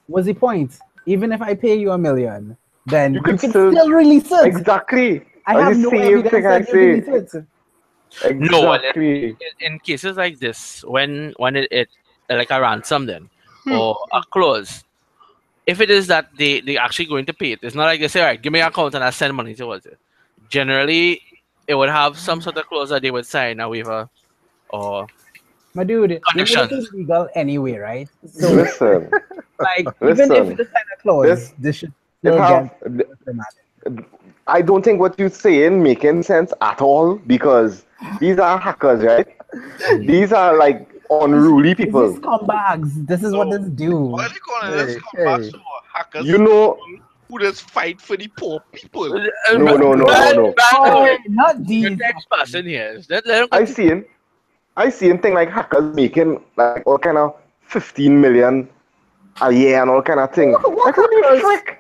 what's the point? Even if I pay you $1 million, then you can still- still release it. Exactly. I That's have the no same evidence thing I that you say. release it. No, Exactly. in cases like this, when it like a ransom then or a clause, if it is that they actually going to pay it, it's not like they say, all right, give me your account and I send money towards it. Generally, it would have some sort of clause that they would sign a waiver or My dude, you know Conditions. this is legal anyway, right? So, Listen, like, even Listen, if it's a clause, this should it still have, get I don't think what you're saying making sense at all because these are hackers, right? These are like unruly people. These scumbags. This is what this do. Why are they calling this Hey, comebacks hey. for hackers? You know, who just fight for the poor people? No. Oh, not The these. next person here. Let them I seen thing like hackers making like all kind of 15 million a year and all kind of thing. Like what the frick?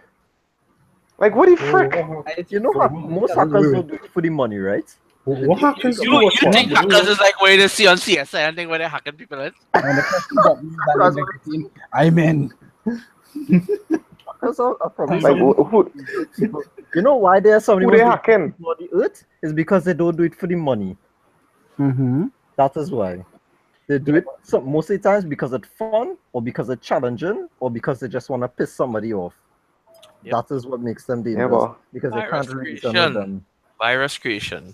Like what the frick? You know how most hackers don't do it for the money, right? What happens to You us? think hackers is like where they see on CSI and think where they're hacking people at? And the person got me that is 15. I'm in. Hackers are probably Like who you know why there are so many they ones that hacking? do it for the earth? Is because they don't do it for the money. Mm-hmm. That is why. They do it most of the times because it's fun, or because it's challenging, or because they just want to piss somebody off. Yep. That is what makes them dangerous. but- Because they Virus can't release creation. some of them. Virus creation.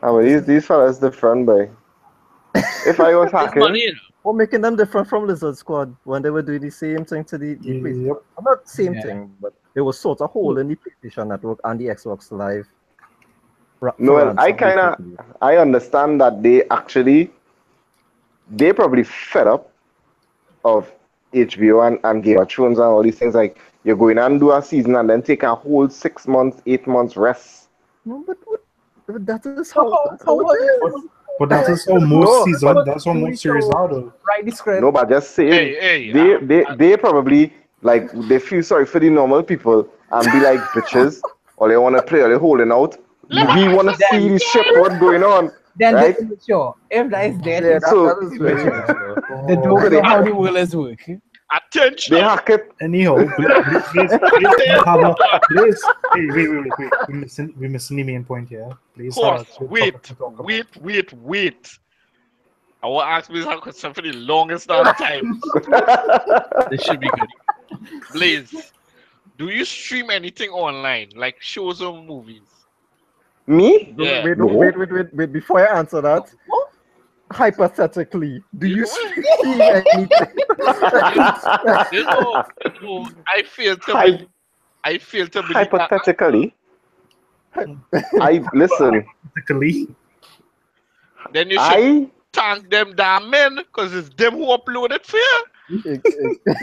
I mean, these fellas different, boy. If I was It's hacking, money, you know. What making them different from Lizard Squad when they were doing the same thing to the PlayStation? Yep. Not same Yeah. thing, but it was sort of hole in the PlayStation Network and the Xbox Live. no, well, I understand that they probably fed up of HBO and Game of Thrones and all these things. Like you're going and do a season and then take a whole 6 months, 8 months rest. No, but that is So how. That's how it is. But that is how most seasons. That's how most series are, though. Write the script. No, but just saying, Hey, they probably like they feel sorry for the normal people and be like bitches, or they want to play, or they're holding out. We want to see the shit, what's going on, Then right? this is sure. If that is dead, Yeah, So- that is very true. they don't know how the world is working. Attention! They hack it. Anyhow, Blaze, hey, wait. We're missing the main point here. Blaze Pause. has a good Wait. topic to talk about. Wait. I will ask Blaze a question for the longest damn time. This should be good. Blaze, do you stream anything online, like shows or movies? Me? Yeah. Wait, No. wait, before I answer that, hypothetically, do you see anything? You know, I feel to Hy- be, I feel to believe that. Hypothetically, I listen. Typically, Then you should I thank them damn men, because it's them who upload it for you.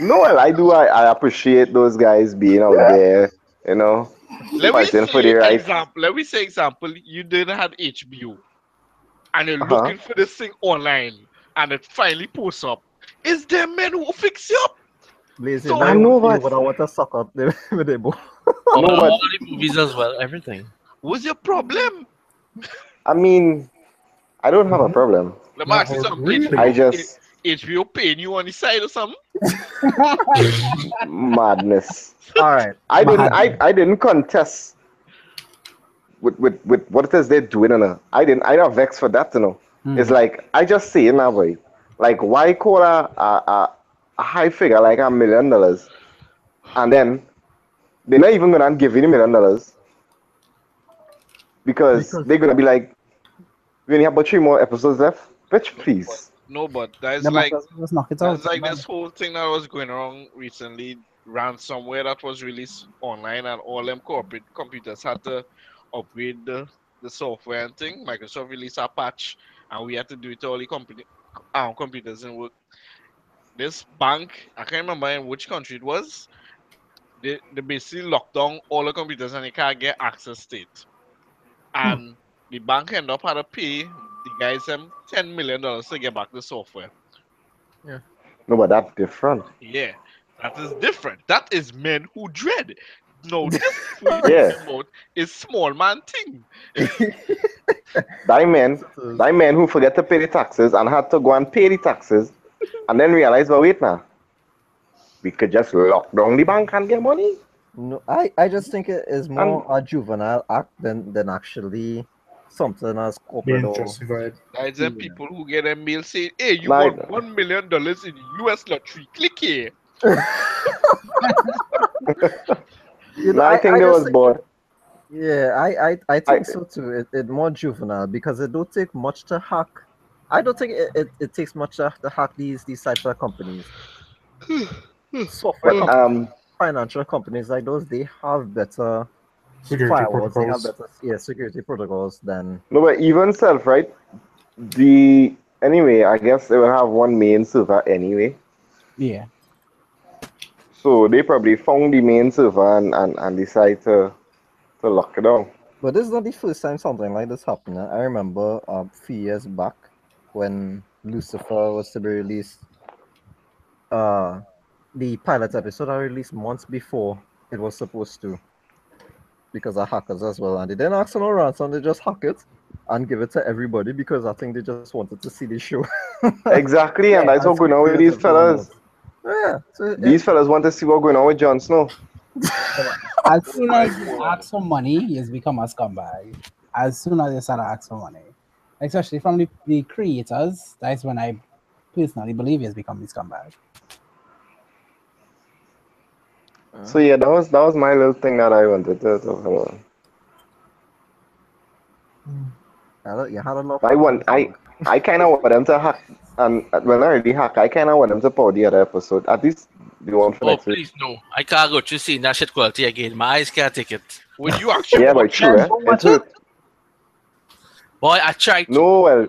no, well, I do. I appreciate those guys being out there, you know, Let me fighting for say their rights. example. Let me say example. You didn't have HBO, and you're Uh-huh. looking for this thing online, and it finally posts up. It's them men who fix you up. Blaze, So- I know, you but- would want to suck up them with them both. All, No, but- all the movies as well, everything. What's your problem? I mean, I don't have a problem. Let me ask you something. really? I just HBO paying you on the side or something? madness. All right. I didn't contest with what it is they're doing, you know. I don't vex for that, you know. It's like I just say now, boy. Like why call a high figure like $1 million, and then they're not even gonna give you the $1 million because they're gonna be like, we only have about 3 more episodes left. Bitch, please. No, but that's The like matters, let's knock it out. that's like this whole thing that was going on recently. Ransomware that was released online, and all them corporate computers had to upgrade the software and thing. Microsoft released a patch, and we had to do it to all the computers and work. This bank, I can't remember in which country it was. They basically locked down all the computers and they can't get access to it. And the bank ended up had to pay the guys them $10 million to get back the software. No, but that's different. Yeah, that is different. That is men who dread. No, this Yeah. about is small man thing. That man who forget to pay the taxes and had to go and pay the taxes and then realize, well, wait now. We could just lock down the bank and get money. No, I just think it is more a juvenile act than actually something as corporate. being Or, justified. That is the people who get a mail saying, hey, you Like- won $1 million in the US lottery. Click here. you No, I think they just was bored. Yeah, I think so too. It more juvenile because it don't take much to hack. I don't think it takes much to hack these cyber companies. Software But, companies, financial companies like those, they have better Security firewalls. They have protocols. better security protocols than. No, but even self, right? Anyway, I guess they will have one main server anyway. Yeah. So they probably found the main server and decide to lock it down. But this is not the first time something like this happened. I remember a few years back when Lucifer was to be released. The pilot episode I released months before it was supposed to, because of hackers as well, and they didn't ask for no ransom. They just hack it and give it to everybody because I think they just wanted to see the show. Exactly, and that's what's going on with these fellas. Yeah, so These fellas want to see what's going on with Jon Snow. As soon as you ask for money, he has become a scumbag. As soon as you start to ask for money, especially from the creators, that's when I personally believe he has become the scumbag. So yeah, that was my little thing that I wanted to talk about. you had a lot. I kind of want them to hack, and well, not really hack. I kind of want them to power the other episode. At least the one for Oh, next week. please, no. I can't go to see that shit quality again. My eyes can't take it. When you actually Yeah, but watch true, it, eh? It's true. Boy, I tried. No, well,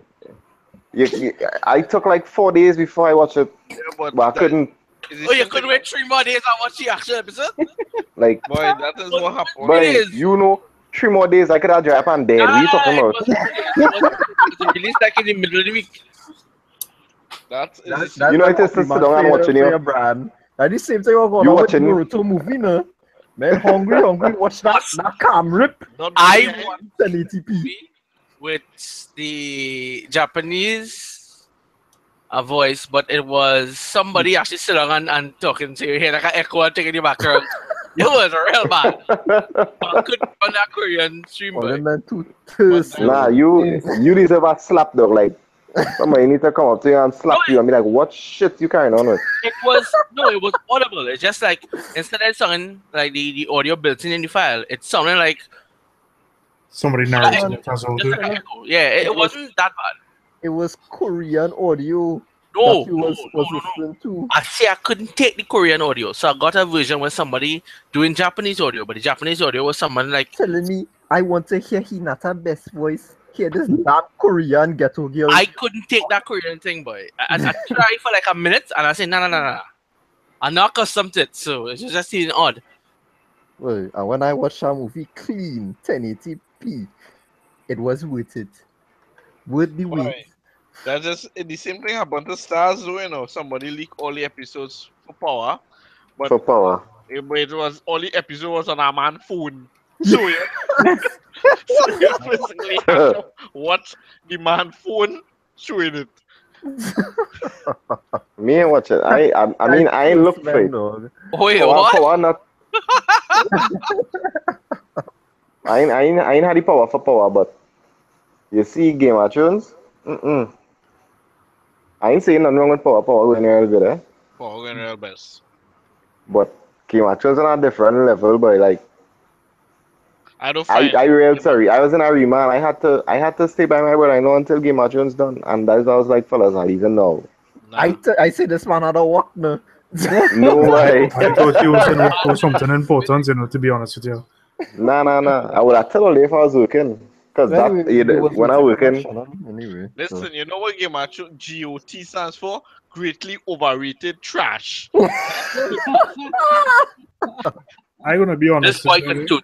I took like 4 days before I watched it, yeah, but I couldn't. is it Oh, you something couldn't wait 3 more days and watch the actual episode? Like, Boy, that is what happened. but It is. you know, 3 more days I could have dropped and dead. What are you talking about? It was released like in the middle of the week. That's You know, it is to sit down and watch it, you know. Brand. And the same thing I got You on with watching- Naruto movie, no? Man, hungry, watch that cam rip. Not I really, want 1080p. with the Japanese voice, but it was somebody actually sitting and talking to you here, like an echo and taking you background. It was real bad. I couldn't on that Korean stream, All boy. them men too thirsty. Nah, you deserve a slap, dog. Like, somebody need to come up to you and slap you and be like, what shit you carrying on with? It was audible. It's just like instead of sounding like the audio built in the file, it sounded like Somebody narrating it as well. just like an echo. Yeah, it wasn't that bad. It was Korean audio No, that you was no. listening to. I couldn't take the Korean audio, so I got a version with somebody doing Japanese audio, but the Japanese audio was someone like Telling me I want to hear Hinata best voice. Hear this damn Korean ghetto girl. I couldn't take that Korean thing, boy. I tried for like a minute, and I said, no. I'm not accustomed to it, so it's just seeming odd. Well, and when I watched that movie clean, 1080p, it was worth it. Worth the wait. Boy, that's just the same thing happened to Stars, though, you know. Somebody leaked all the episodes for Power, but For power. it was all the episode was on a man's phone. So yeah, so you basically have to watch the man's phone showing it. Me ain't watch it. I mean, I ain't look for it. Dog. Wait, Power, what? power, not. I ain't had the power for power, but you see Game of Thrones? I ain't saying nothing wrong with power. Power going real good, eh? Power going real best. But Game of Thrones on a different level, but like, I don't find. I real sorry. I was in Arima and I had to stay by my word. I know until Game of Thrones done, and that's why I was like, fellas, I'll even know. Nah. I say this man had a walk now. No way. I thought you was in it for something important, you know, to be honest with you. Nah. I would have told you if I was working. Because when I working, Anyway, Listen, you know what Game of Thrones GOT stands for? Greatly overrated trash. I'm gonna be honest This boy with can you. toot.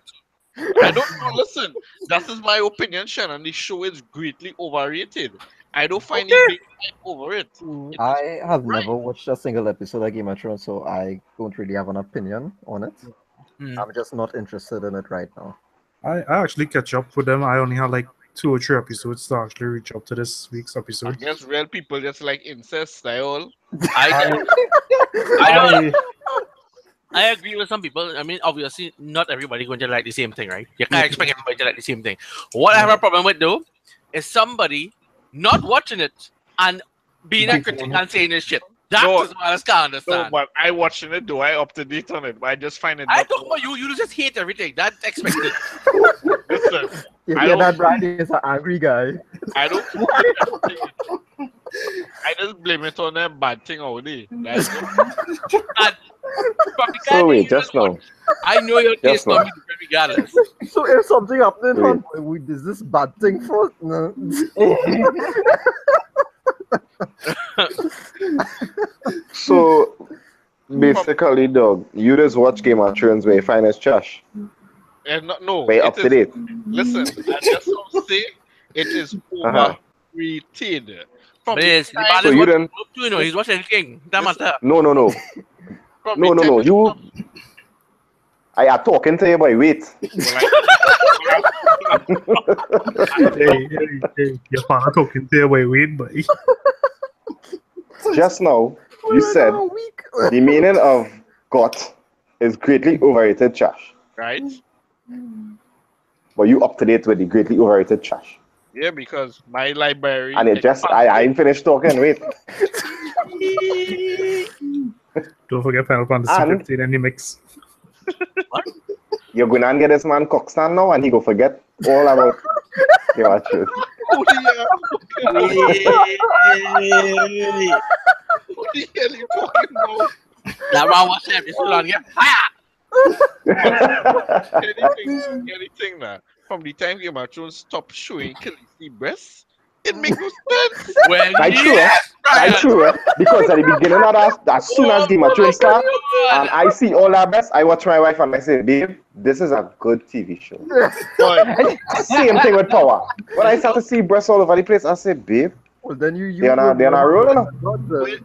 I don't know. Listen, that is my opinion, Shannon. The show is greatly overrated. I don't find it big hype over it. I have Right. never watched a single episode of Game of Thrones, so I don't really have an opinion on it. Hmm. I'm just not interested in it right now. I actually catch up with them. I only had like 2 or 3 episodes to actually reach up to this week's I episode. guess real people just like incest style. I agree with some people. I mean, obviously, not everybody going to like the same thing, right? You can't expect everybody to like the same thing. What I have a problem with, though, is somebody not watching it and being a critic and saying this shit. That No. is what I just can't No, understand. but I watching it, do I up to date on it? But I just find it. I not- talk about you. You just hate everything. That's expected. Listen, You I hear don't- that, Brian? He's an angry guy. I don't. I just blame it on that bad thing already. That's And from the so kind wait, you just now. I know your taste Just now. on me regardless. So if something happening, Wait. on, is this bad thing for? No. So basically, dog, you just watch Game of Thrones where you find it's trash. and no. Way it up to is- date. Listen, I just want to say it is Uh-huh. overrated. From But the yes, the time- man So is you watching done- Group 2, you know, he's watching King. That matter. No. from No. the time- You. I are talking to you, boy. Wait. Hey, your father talking to you, wait, but Just now, you said week. the meaning of got is greatly overrated trash. Right? But you up to date with the greatly overrated trash. Yeah, because my library. And it just, I ain't finished talking. Wait. don't forget Final Fantasy And- 15 in the mix. You're going to get this man cockstand now and he go forget all about Game of Thrones. What the hell are you talking about? Now, I watch every so long. Yeah. Anything now. From the time Game of Thrones stopped showing Khaleesi breasts, it makes no sense. Well, I true, eh? I true, eh? Because at the beginning of that, as soon as Game of Thrones start, and I see all that best, I watch my wife and I say, babe, this is a good TV show. But Same thing with Power. When I start to see breasts all over the place, I say, babe, Well, then you they're not rolling.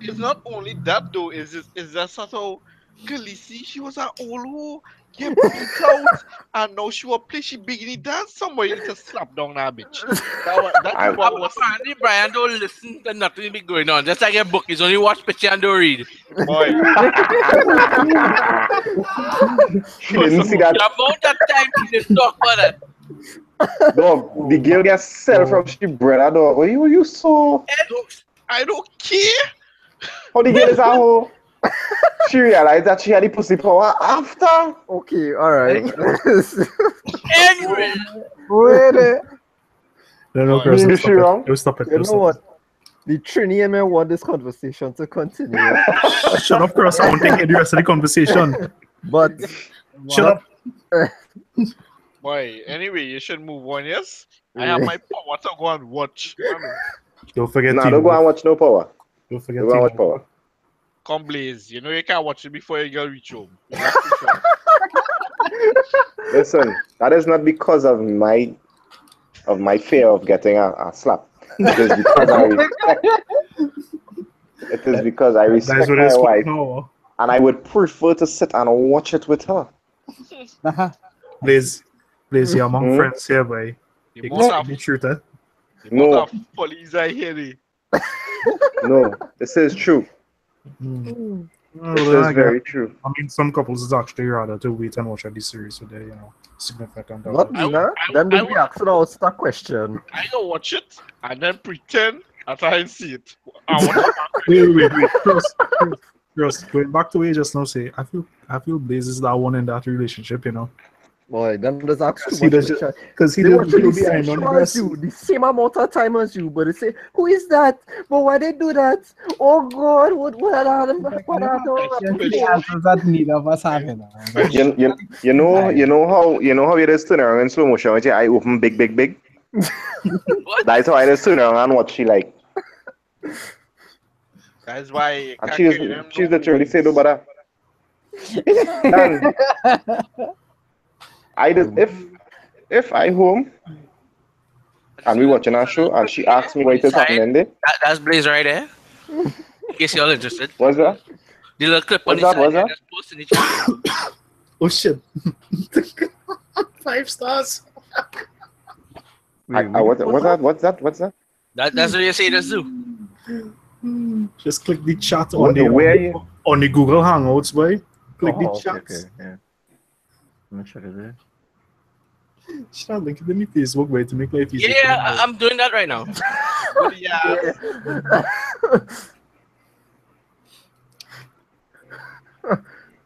it's not only that though. It's just sort of Khaleesi, she was an old hoe, get beat out, and now she will play she bikini dance. Somebody need to slap down that bitch. That is what was. Apparently, Brian don't listen to nothing be going on. Just like a book, he's only watch picture and don't read. Boy, She didn't see that. The amount of time he didn't talk about it. No, the girl gets sell from she brother dog. What you saw? I don't care. How the girl is a hoe? She realized that she had the pussy power after. Okay, alright. Anyway, Wait, No, Is Chris, she wrong? stop it. you know what? The Trini and me want this conversation to continue. Shut up, Chris. I won't take the rest of the conversation. But Shut up. Boy, anyway, you should move on, yes? I have my power to go and watch. Don't forget Nah, don't go and watch no power. Don't forget Don't go and watch power. Come Blaze, you know you can't watch it before you get reach home. You have to show. Listen, that is not because of my fear of getting a slap. It is because I respect. It is because I That's respect what my it's wife, called. and I would prefer to sit and watch it with her. Please, you're among friends here, boy. The You amount can't of, be true, eh? the amount of police I hear it. No, this is true. This is very true. I mean, some couples is actually rather to wait and watch the series with their, significant not other. Nina. Then I we be asking us that question. I go watch it and then pretend that I didn't see it. I watch Wait. Gross. Going back to what you just now say, I feel Blaze is that one in that relationship, Boy, then there's actually He does because he they doesn't watch feel the behind same on the show as rest. you, the same amount of time as you, but they say, "Who is that? But why they do that? Oh God, what are them? What are The answers that neither of us have, You know how it is turn around in slow motion when your eye open big. what? That's how I just turn around and watch she like. That's why And she's literally said about that. Dan, I just if I home and we watching our show and she asks me what is happening there. That's Blaze right there. In case you're all interested. What's that? The little clip on What's the that? side. What's that? Just post in each other. Oh shit! 5 stars. What's that? That's what you say just do. Just click the chat What- where you- on the Google Hangouts, boy. Click the chat. Okay, yeah. Let me check it there. Should I link it in the Facebook way to make life easier? Yeah, I'm doing that right now. Yeah.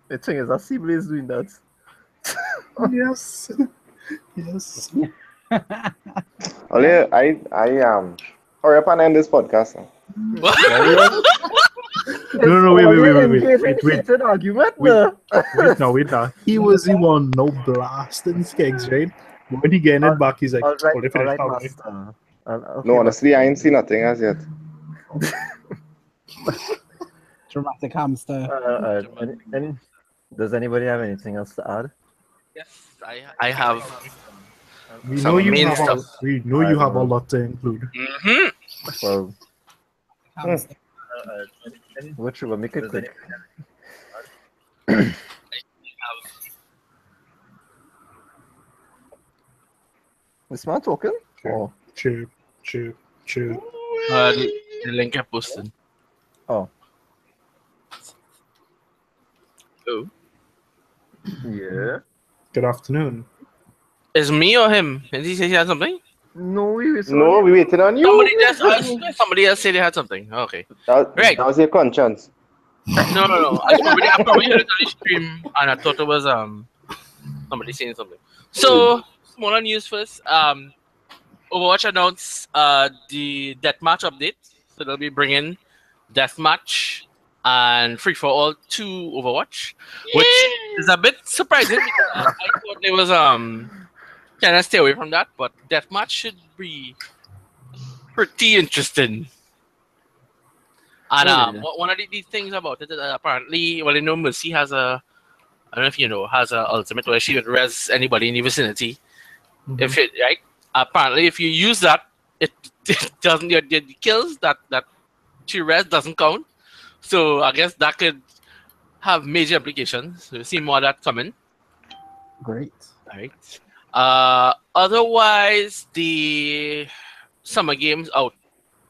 The thing is, I see Blaze doing that. Yes. Yes. Only I hurry up and end this podcast now. What? No, wait. It's an argument. Wait. Wait now. He was the one no blasting skegs, right? But when he getting it back, he's like, All right, "Oh, they finished now, right?" master. Okay, No, honestly, I ain't seen nothing as yet. dramatic hamster. Does anybody have anything else to add? Yes, I have. We Some know you main have stuff. we know you have a lot to include. Mm-hmm. Well, Hamster. what should we make it quick? Is man talking? Oh, Chew. The link I posted. oh, Oh. yeah. Good afternoon. Is me or him? Did he say he had something? No, we waiting on you. Somebody else said they had something. Okay. Right. That was your conscience. No. I probably heard it on the stream and I thought it was somebody saying something. So smaller news first. Overwatch announced the deathmatch update. So they'll be bringing deathmatch and free for all to Overwatch, which is a bit surprising because I thought they was kind of stay away from that, but deathmatch should be pretty interesting. And one of the things about it is that apparently, well, Mercy has I don't know if you know, has a ultimate where she would res anybody in the vicinity. Mhm. If it apparently if you use that, it doesn't the kills that she res doesn't count. So I guess that could have major implications. We'll see more of that coming. Great. All right. Otherwise, the summer games out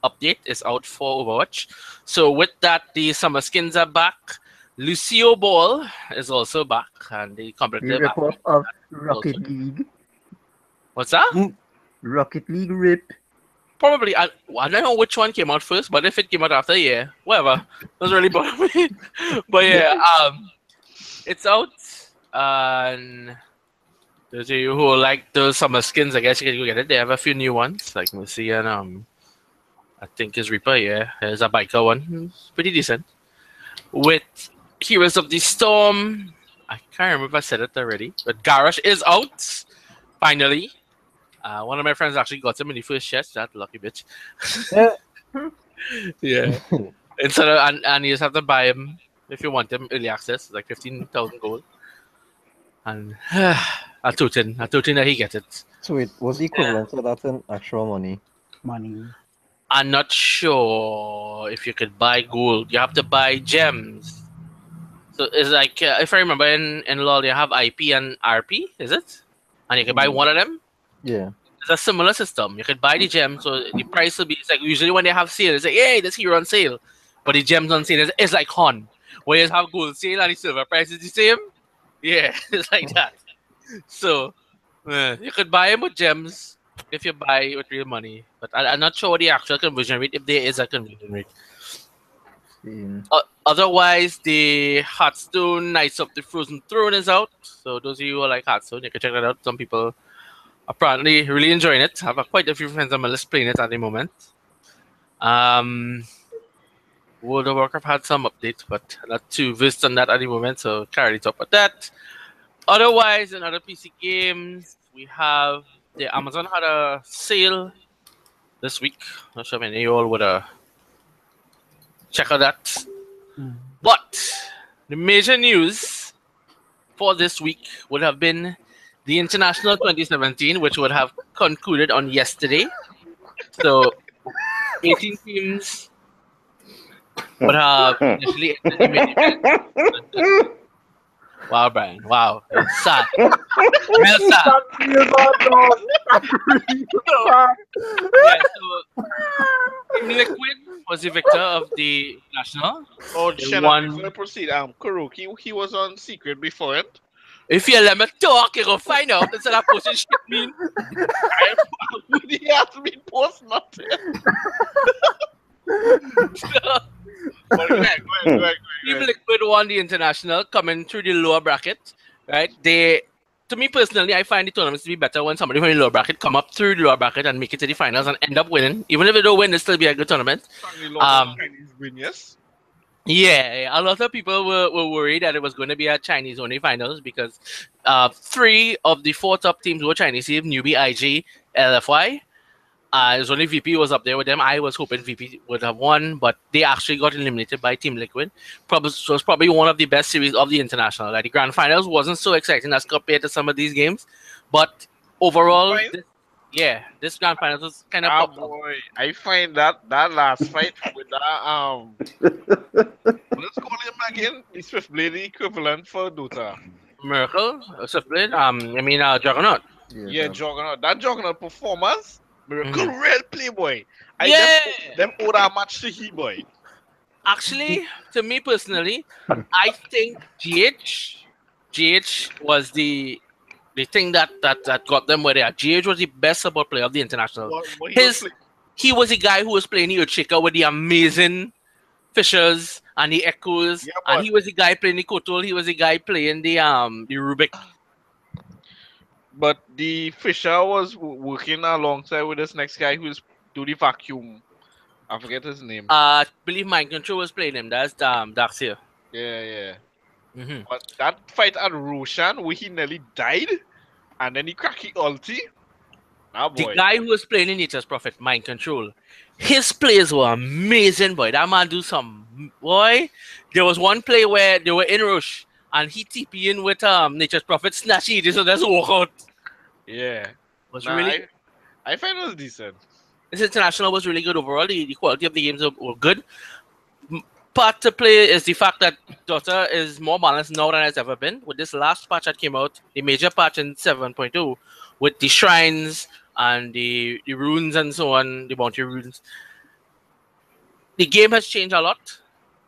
update is out for Overwatch. So with that, the summer skins are back. Lucio Ball is also back, and the The competitive. rip-off of Rocket League. What's that? Rocket League rip. Probably. I don't know which one came out first, but if it came out after, yeah, whatever. Doesn't really bother me. But yeah, it's out, and those of you who like those summer skins, I guess you can go get it. They have a few new ones, like Mercy and I think is Reaper. Yeah, there's a biker one. It's pretty decent. With Heroes of the Storm, I can't remember if I said it already, but Garrosh is out finally. One of my friends actually got him in the first chest. That lucky bitch. Yeah. Instead of and you just have to buy him if you want him early access, like 15,000 gold. And I told him that he get it. So it was equivalent to that in actual money. Money. I'm not sure if you could buy gold. You have to buy gems. So it's like if I remember in LoL you have IP and RP, is it? And you can buy one of them. Yeah. It's a similar system. You could buy the gem, so the price will be it's like usually when they have sale, it's like, hey, this hero on sale. But the gems on sale is like HON. Where you have gold sale and the silver price is the same. Yeah, it's like that. So you could buy them with gems if you buy with real money. But I'm not sure what the actual conversion rate, if there is a conversion rate. Otherwise, the Hearthstone Knights of the Frozen Throne is out. So those of you who like Hearthstone, you can check that out. Some people apparently really enjoying it. I have quite a few friends on my list playing it at the moment. World of Warcraft had some updates, but not too versed on that at the moment, so can't really talk about that. Otherwise, in other PC games, we have the Amazon had a sale this week. Not sure if any of you all would check out that. But the major news for this week would have been the International 2017, which would have concluded on yesterday. So 18 teams would have initially entered the main event. Wow, Brian. Wow. It's sad. Real sad. So Team Liquid was the victor of the national. Oh, They shut won. up. Before I proceed, Kuroki, he was on Secret before it. If you let me talk, you go find out instead of posting shit mean. He has been post nothing. Go ahead. Team Liquid won the international, coming through the lower bracket. Right? To me personally, I find the tournaments to be better when somebody from the lower bracket come up through the lower bracket and make it to the finals and end up winning. Even if they don't win, it'll still be a good tournament. Chinese win, yes. Yeah, a lot of people were worried that it was going to be a Chinese-only finals because 3 of the 4 top teams were Chinese teams, Newbie, IG, LFY. It was only VP was up there with them. I was hoping VP would have won, but they actually got eliminated by Team Liquid. So it was probably one of the best series of the international. Like the grand finals wasn't so exciting as compared to some of these games, but overall, this grand finals was kind of. Boy, I find that last fight with that let's call him again the Swiftblade equivalent for Dota. Miracle, Swiftblade. Juggernaut. Yeah, Juggernaut. That Juggernaut performance. Miracle real playboy. Them owe that match to he boy. Actually, to me personally, I think GH was the thing that got them where they are. GH was the best support player of the international. He was the guy who was playing the Earthshaker with the amazing Fishers and the Echoes, and he was the guy playing the Kotal. He was the guy playing the Rubik. But the Fisher was working alongside with this next guy who's do the vacuum. I forget his name. I believe Mind Control was playing him. That's Darkseer. Yeah. Mm-hmm. But that fight at Roshan where he nearly died and then he cracked the ulti. The guy who was playing in Nature's Prophet, Mind Control, his plays were amazing, boy. That man do some boy. There was one play where they were in rush. And he TP in with Nature's Prophet, snatch it, so that's walk out. Yeah. Really. I find it was decent. This international was really good overall. The quality of the games were good. part to play is the fact that Dota is more balanced now than it's ever been. With this last patch that came out, the major patch in 7.2, with the shrines and the runes and so on, the bounty runes, the game has changed a lot.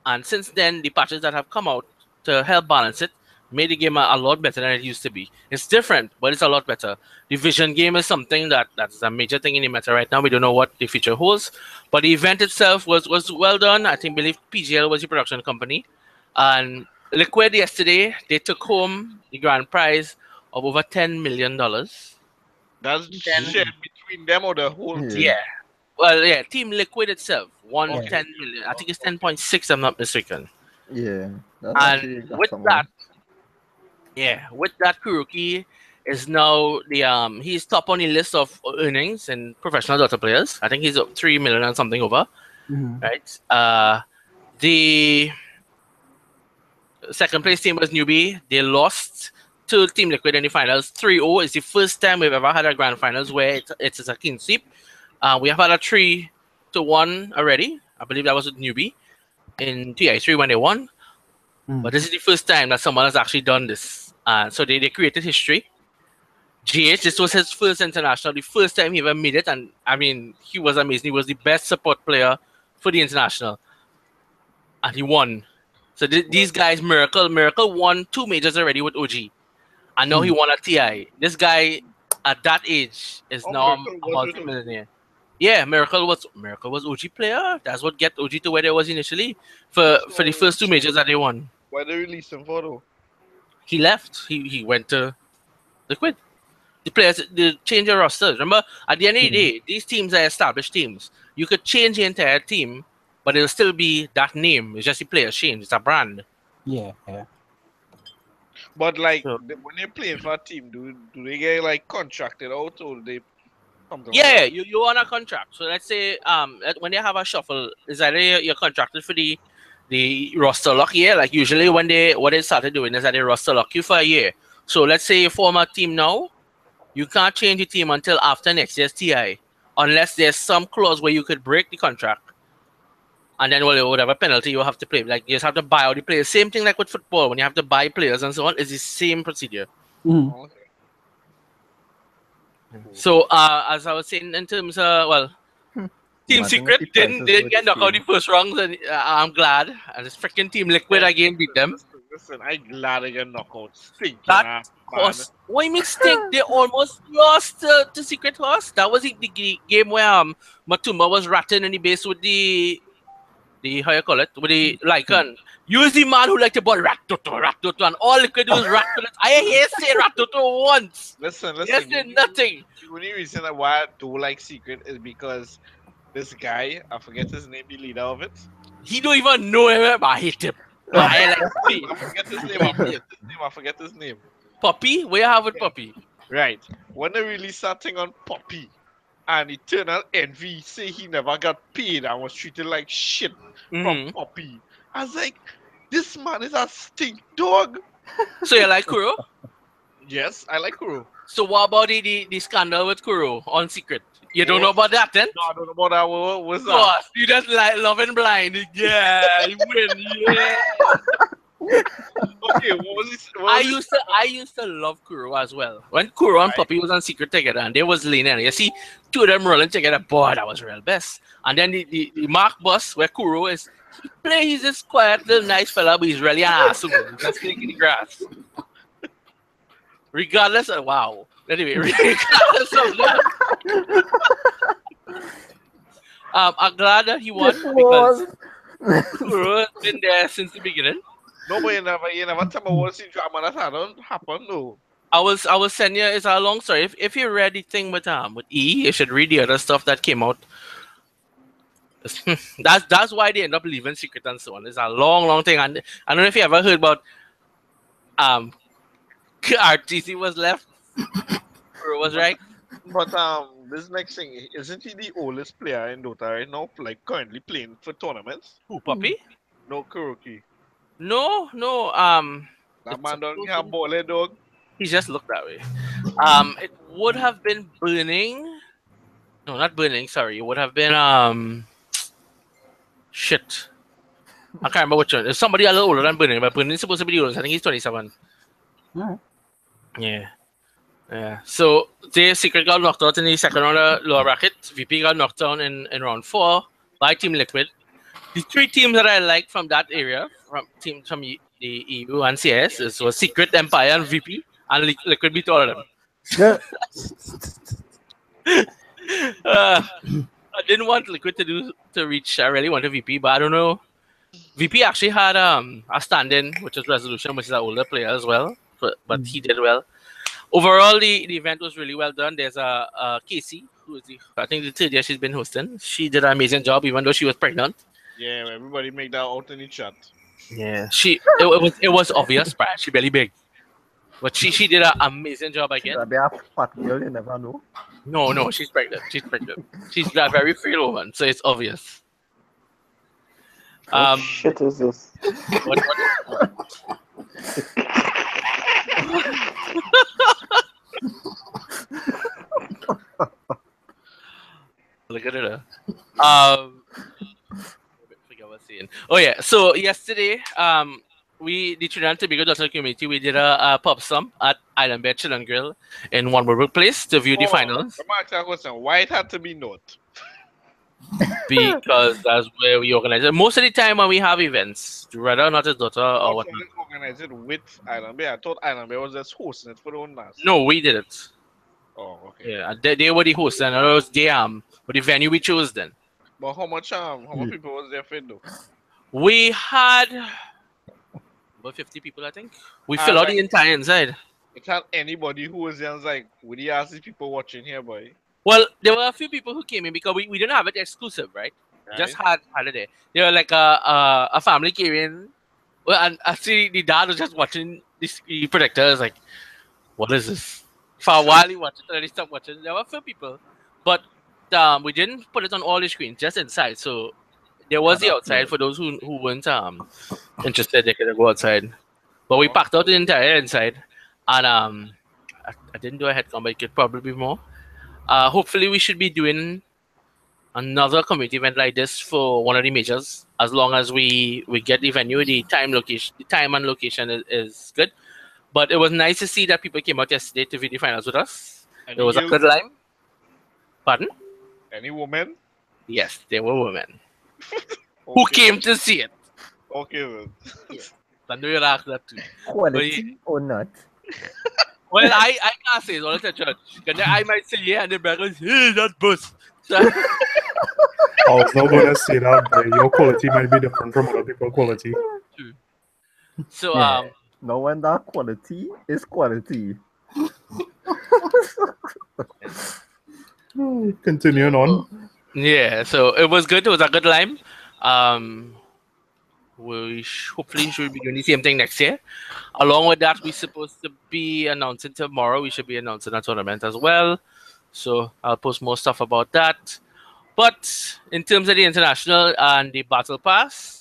And since then, the patches that have come out to help balance it made the game a lot better than it used to be. It's different, but it's a lot better. The Vision game is something that's a major thing in the meta right now. We don't know what the future holds. But the event itself was well done. I believe PGL was the production company. And Liquid yesterday, they took home the grand prize of over $10 million. That's shared between them or the whole team? Yeah. Well, yeah, Team Liquid itself won 10 million. I think it's 10.6, I'm not mistaken. Yeah. And with that, Kuroki is now he's top on the list of earnings in professional Dota players. I think he's up 3 million and something over. Right. The second place team was Newbie. They lost to Team Liquid in the finals 3-0. It's the first time we've ever had a grand finals where it's a clean sweep. We have had a 3-1 already. I believe that was with Newbie in TI3 when they won. But this is the first time that someone has actually done this. So they created history. GH, this was his first international, the first time he ever made it. And I mean, he was amazing. He was the best support player for the international. And he won. So these guys, Miracle won 2 majors already with OG. And now he won a TI. This guy at that age is now a multi-millionaire. Yeah, Miracle was OG player. That's what get OG to where they was initially for the first 2 majors that they won. Why they released him for though? He left. He went to Liquid. The players, they change their rosters. Remember, at the end of the day, these teams are established teams. You could change the entire team, but it'll still be that name. It's just the players change. It's a brand. Yeah. But like, when they're playing for a team, do they get like contracted out or do they? Yeah, you on a contract. So let's say when they have a shuffle, is either you're contracted for the roster lock year. Like usually what they started doing is that they roster lock you for a year. So let's say you form a team now, you can't change your team until after next year's TI, unless there's some clause where you could break the contract. And then whatever penalty you have to pay. Like you just have to buy out the players. Same thing like with football, when you have to buy players and so on, it's the same procedure. So as I was saying in terms of Team Secret didn't get knocked out the first round, and I'm glad. And this freaking Team Liquid again beat them. Listen, I'm glad they get knocked out. That was what you mean stink? They almost lost to Secret Horse. That was the game where Matumba was ratting in the base with the how you call it, with the Lycan. Use the man who liked to ball rat toto, and all he could do was rat toto. I hear say rat toto once. Listen. Yes, nothing. The only reason why I do like Secret is because this guy, I forget his name, the leader of it. He don't even know him, but I hate him. I forget his name. Puppy? Where you have it, Puppy? Right. When they released that thing on Puppy, and Eternal Envy say he never got paid and was treated like shit from Puppy. I was like, this man is a stink dog. So you like Kuro? Yes, I like Kuro. So what about the scandal with Kuro on Secret? You don't know about that then? No, I don't know about that. What's that? What? You just like loving blind. Yeah, you win. Yeah. Okay, what was this? I used to love Kuro as well. When Kuro and Puppy was on Secret together and they was leaning, you see 2 of them rolling together, boy, that was real best. And then the Mark bus where Kuro is, he's this quiet little nice fella, but he's really an asshole. Just sitting in the grass. Regardless of Anyway, regardless of that, I'm glad that he won because Kuro has been there since the beginning. No, but you never tell me what's the drama that hadn't happened, though. I will send you. It's a long story. If you read the thing with E, you should read the other stuff that came out. That's why they end up leaving Secret and so on. It's a long thing. And I don't know if you ever heard about RTC was left. Or was right. But this next thing, isn't he the oldest player in Dota right now? Like currently playing for tournaments? Who, Puppy? No, Kuroki. No. That man don't have ball, dog. He just looked that way. It would have been Burning. No, not Burning. Sorry, it would have been shit. I can't remember which one. It's somebody a little older than Bernard, but Bernard is supposed to be the oldest. I think he's 27. Alright. Yeah. Yeah. So the Secret got knocked out in the second round of lower bracket. VP got knocked down in round 4 by Team Liquid. The 3 teams that I like from that area, from the EU and CS, was Secret, Empire, and VP, and Liquid beat all of them. Yeah. I didn't want Liquid to reach. I really wanted VP, but I don't know. VP actually had a stand-in, which is Resolution, which is an older player as well, but he did well. Overall, the event was really well done. There's a Casey, who is I think the 3rd year she's been hosting. She did an amazing job, even though she was pregnant. Yeah, everybody make that out in the chat. Yeah, it was obvious, but she really big. But she did an amazing job again. Be a fat girl, you never know. No, she's pregnant. She's pregnant. She's a very frail woman, so it's obvious. What shit is this? What? Look at it. Forget what I was saying. Oh yeah. So yesterday, the Trinidad and Tobago Daughter community, we did a pub sum at Island Bed Chill and Grill in One Woodbrook Place to view the finals. I'm asking a question. Why it had to be North? Because that's where we organize it. Most of the time when we have events, whether or not it's daughter or what. Organize it with Island Bay. I thought Island Bay was just hosting it for their own mass. No, we did it. Oh, okay. Yeah, they were the hosts, and it was but the venue we chose then. But how much people was there for it though? We had about 50 people, I think. We filled out the entire inside. It had anybody who was there and was like, would you ask these people watching here, boy? Well, there were a few people who came in because we didn't have it exclusive, right? Just had it there. They were like a family came in. Well, and actually the dad was just watching the projector. Like, what is this? For a while he watched it, and then he stopped watching. There were a few people, but we didn't put it on all the screens, just inside. So there was the outside for those who weren't interested. They could go outside, but we packed out the entire inside, and I didn't do a head count, but it could probably be more. Hopefully, we should be doing another community event like this for one of the majors, as long as we get the venue, the time and location is good. But it was nice to see that people came out yesterday to view the finals with us. There was a good line. Pardon? Any woman? Yes, there were women who came to see it. Okay, then. Yes. I know you'll ask that too. Quality or not? Well, I can't say it's all at the church. I might say yeah, and the back goes, hey, that bus. So, I was not going to say that, but your quality might be different from other people's quality. So, Yeah. No wonder quality is quality. Continuing on. yeah, so it was good. It was a good line. We hopefully should be doing the same thing next year. Along with that, we're supposed to be announcing tomorrow. We should be announcing a tournament as well. So I'll post more stuff about that. But in terms of the international and the battle pass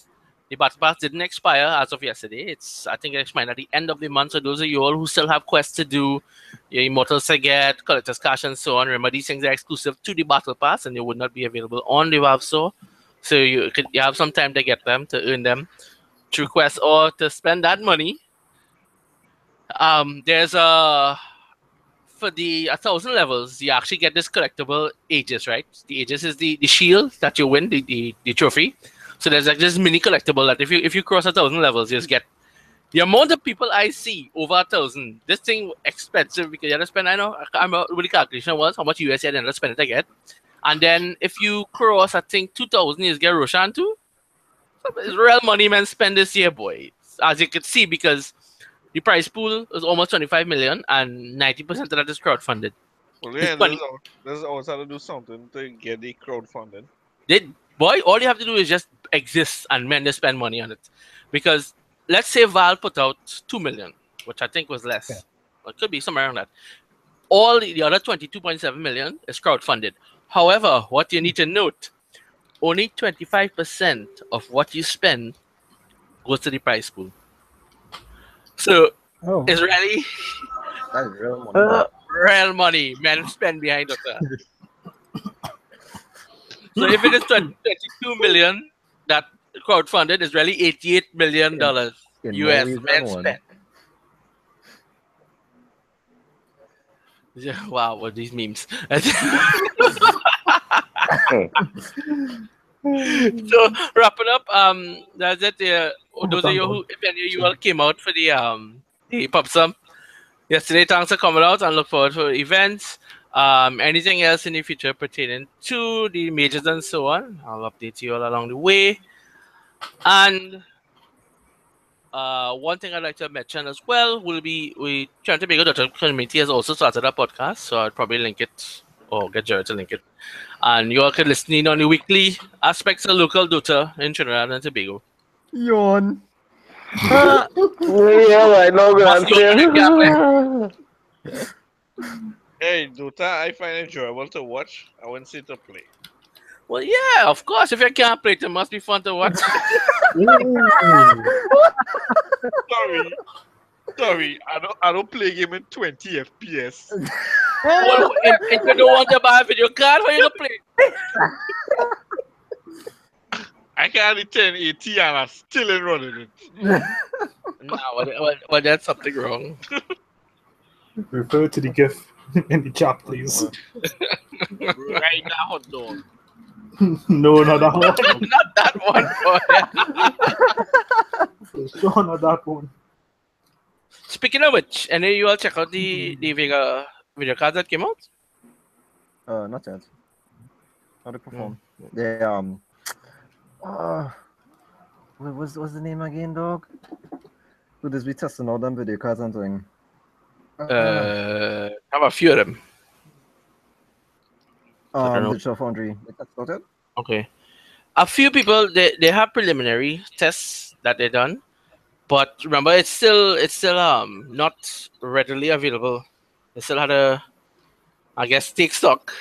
didn't expire as of yesterday. I think it expired at the end of the month. So those of you all who still have quests to do, your Immortals to get, Collector's Cash, and so on, remember these things are exclusive to the battle pass and they would not be available on the Valve store. So you have some time to get them, to earn them through quests or to spend that money. There's for the 1,000 levels, you actually get this collectible Aegis, right? The Aegis is the shield that you win, the trophy. So there's like this mini collectible that if you cross 1,000 levels, you just get. The amount of people I see over 1,000, this thing expensive because you have to spend, I can't remember what the calculation was, how much US you had to spend it to get. And then if you cross, I think 2,000, you just get Roshan too. So it's real money, man, spend this year, boy. As you can see, because the prize pool is almost 25 million and 90% of that is crowdfunded. Well, yeah, there's always how to do something to get the crowdfunding. Boy, all you have to do is just exist and men just spend money on it. Because let's say Valve put out 2 million, which I think was less. Yeah. Or it could be somewhere around that. All the other 22.7 million is crowdfunded. However, what you need to note, only 25% of what you spend goes to the prize pool. So it's really that's real money. Real money men spend behind us. So if it is 22 million that crowdfunded is really $88 million In US Norwegian men won. spent. Yeah, wow, what these memes. So wrapping up, that's it. Those of you who, if any of you all came out for the pub sum yesterday, thanks for coming out and look forward to events. Anything else in the future pertaining to the majors and so on, I'll update you all along the way. And one thing I'd like to mention as well will be we trying to make a Dota community has also started a podcast, so I'll probably link it or get Jared to link it. And you all can listen in on the weekly aspects of local Dota in Trinidad and Tobago. Yawn. Yeah, right now, Must go on the Hey, Dota, I find enjoyable to watch. I wouldn't say to play. Well, yeah, of course. If you can't play it, it must be fun to watch. Sorry, I don't play game in 20 FPS. Well, if you don't want to buy a video card, where you play? I can hit 1080 and I'm still in running it. Well, that's something wrong. Refer to the GIF in the chat, please. Right now, hot dog. No, not that one. Not that one, boy. Sure, not that one. Speaking of which, any of you all check out the video cards that came out? Not yet. How to perform? They what's the name again, dog? Who does we testing all them video cards and doing? I have a few of them. Digital Foundry. That's about it. Okay. A few people they have preliminary tests that they done, but remember it's still not readily available. They still had to, I guess, take stock.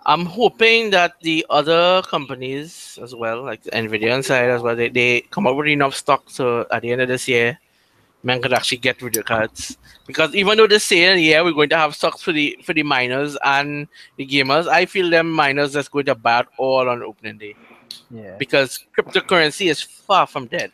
I'm hoping that the other companies as well, like Nvidia inside as well, they come up with enough stock so at the end of this year, man could actually get video cards. Because even though they're saying, yeah, we're going to have stocks for the miners and the gamers, I feel them miners that's going to buy it all on opening day. Yeah. Because cryptocurrency is far from dead.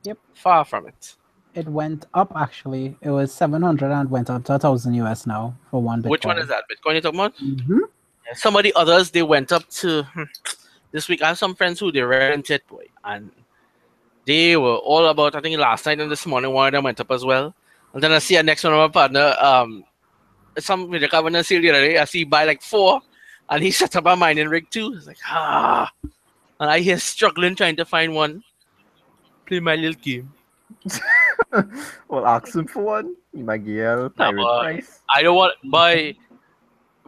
Yep. Far from it. It went up actually. It was 700 and went up to 1,000 US now for one Bitcoin. Which one is that? Bitcoin you're talking about? Mm-hmm. Yeah, some of the others they went up to this week. I have some friends who they rented, boy, and they were all about. I think last night and this morning one of them went up as well. And then I see a next one of my partner. Some video card when sale the other day. I see he buy like 4, and he set up a mining rig too. It's like and I hear struggling trying to find one. Play my little game. Well, ask him for one. He might get a pirate price. I don't want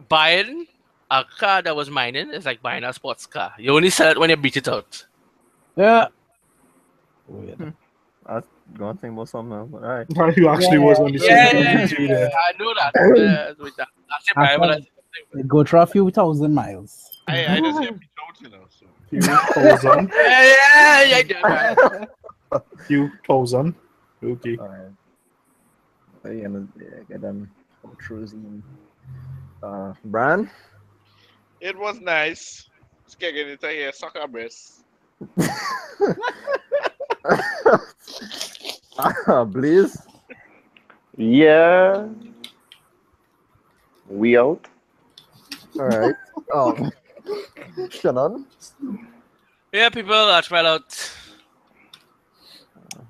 buying a car that was mining is like buying a sports car. You only sell it when you beat it out. Yeah. I was going to think about something else, but alright. You actually was on the same page with you there. I know that. It go through a few thousand miles. I just hear beat out, you know. So. Few thousand. Yeah. Few thousand. Okay. Alright. Get them through Brian? It was nice. Just getting it here, soccer breast. Please. Yeah. We out. Alright. Shannon? Yeah, people are trying out.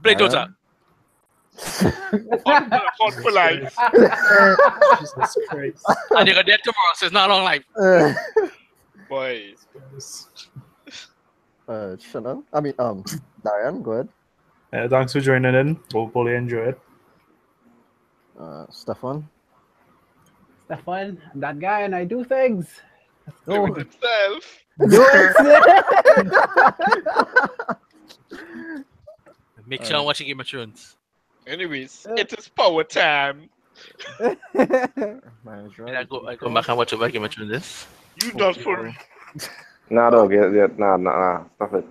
Play Dota. Fun for life. Jesus Christ. And you're dead tomorrow, so it's not long life. Boy. Shannon? Darian, go ahead. Thanks for joining in. Hopefully enjoy it. Stefan? Stefan, I'm that guy and I do things. Let's Play go. with himself. Do it. Make sure I'm watching Game of Thrones. Anyways, it is power time. I go back and watch over Game of Thrones. This. You not for Nah, dog. Nah. Stop it.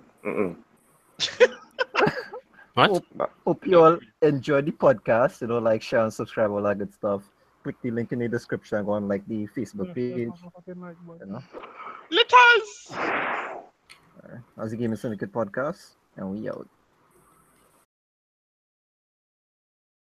What? Hope you all enjoy the podcast. Like, share, and subscribe, all that good stuff. Click the link in the description and go on like the Facebook page. Let us. As the Gaming Syndicate Podcast. And we out.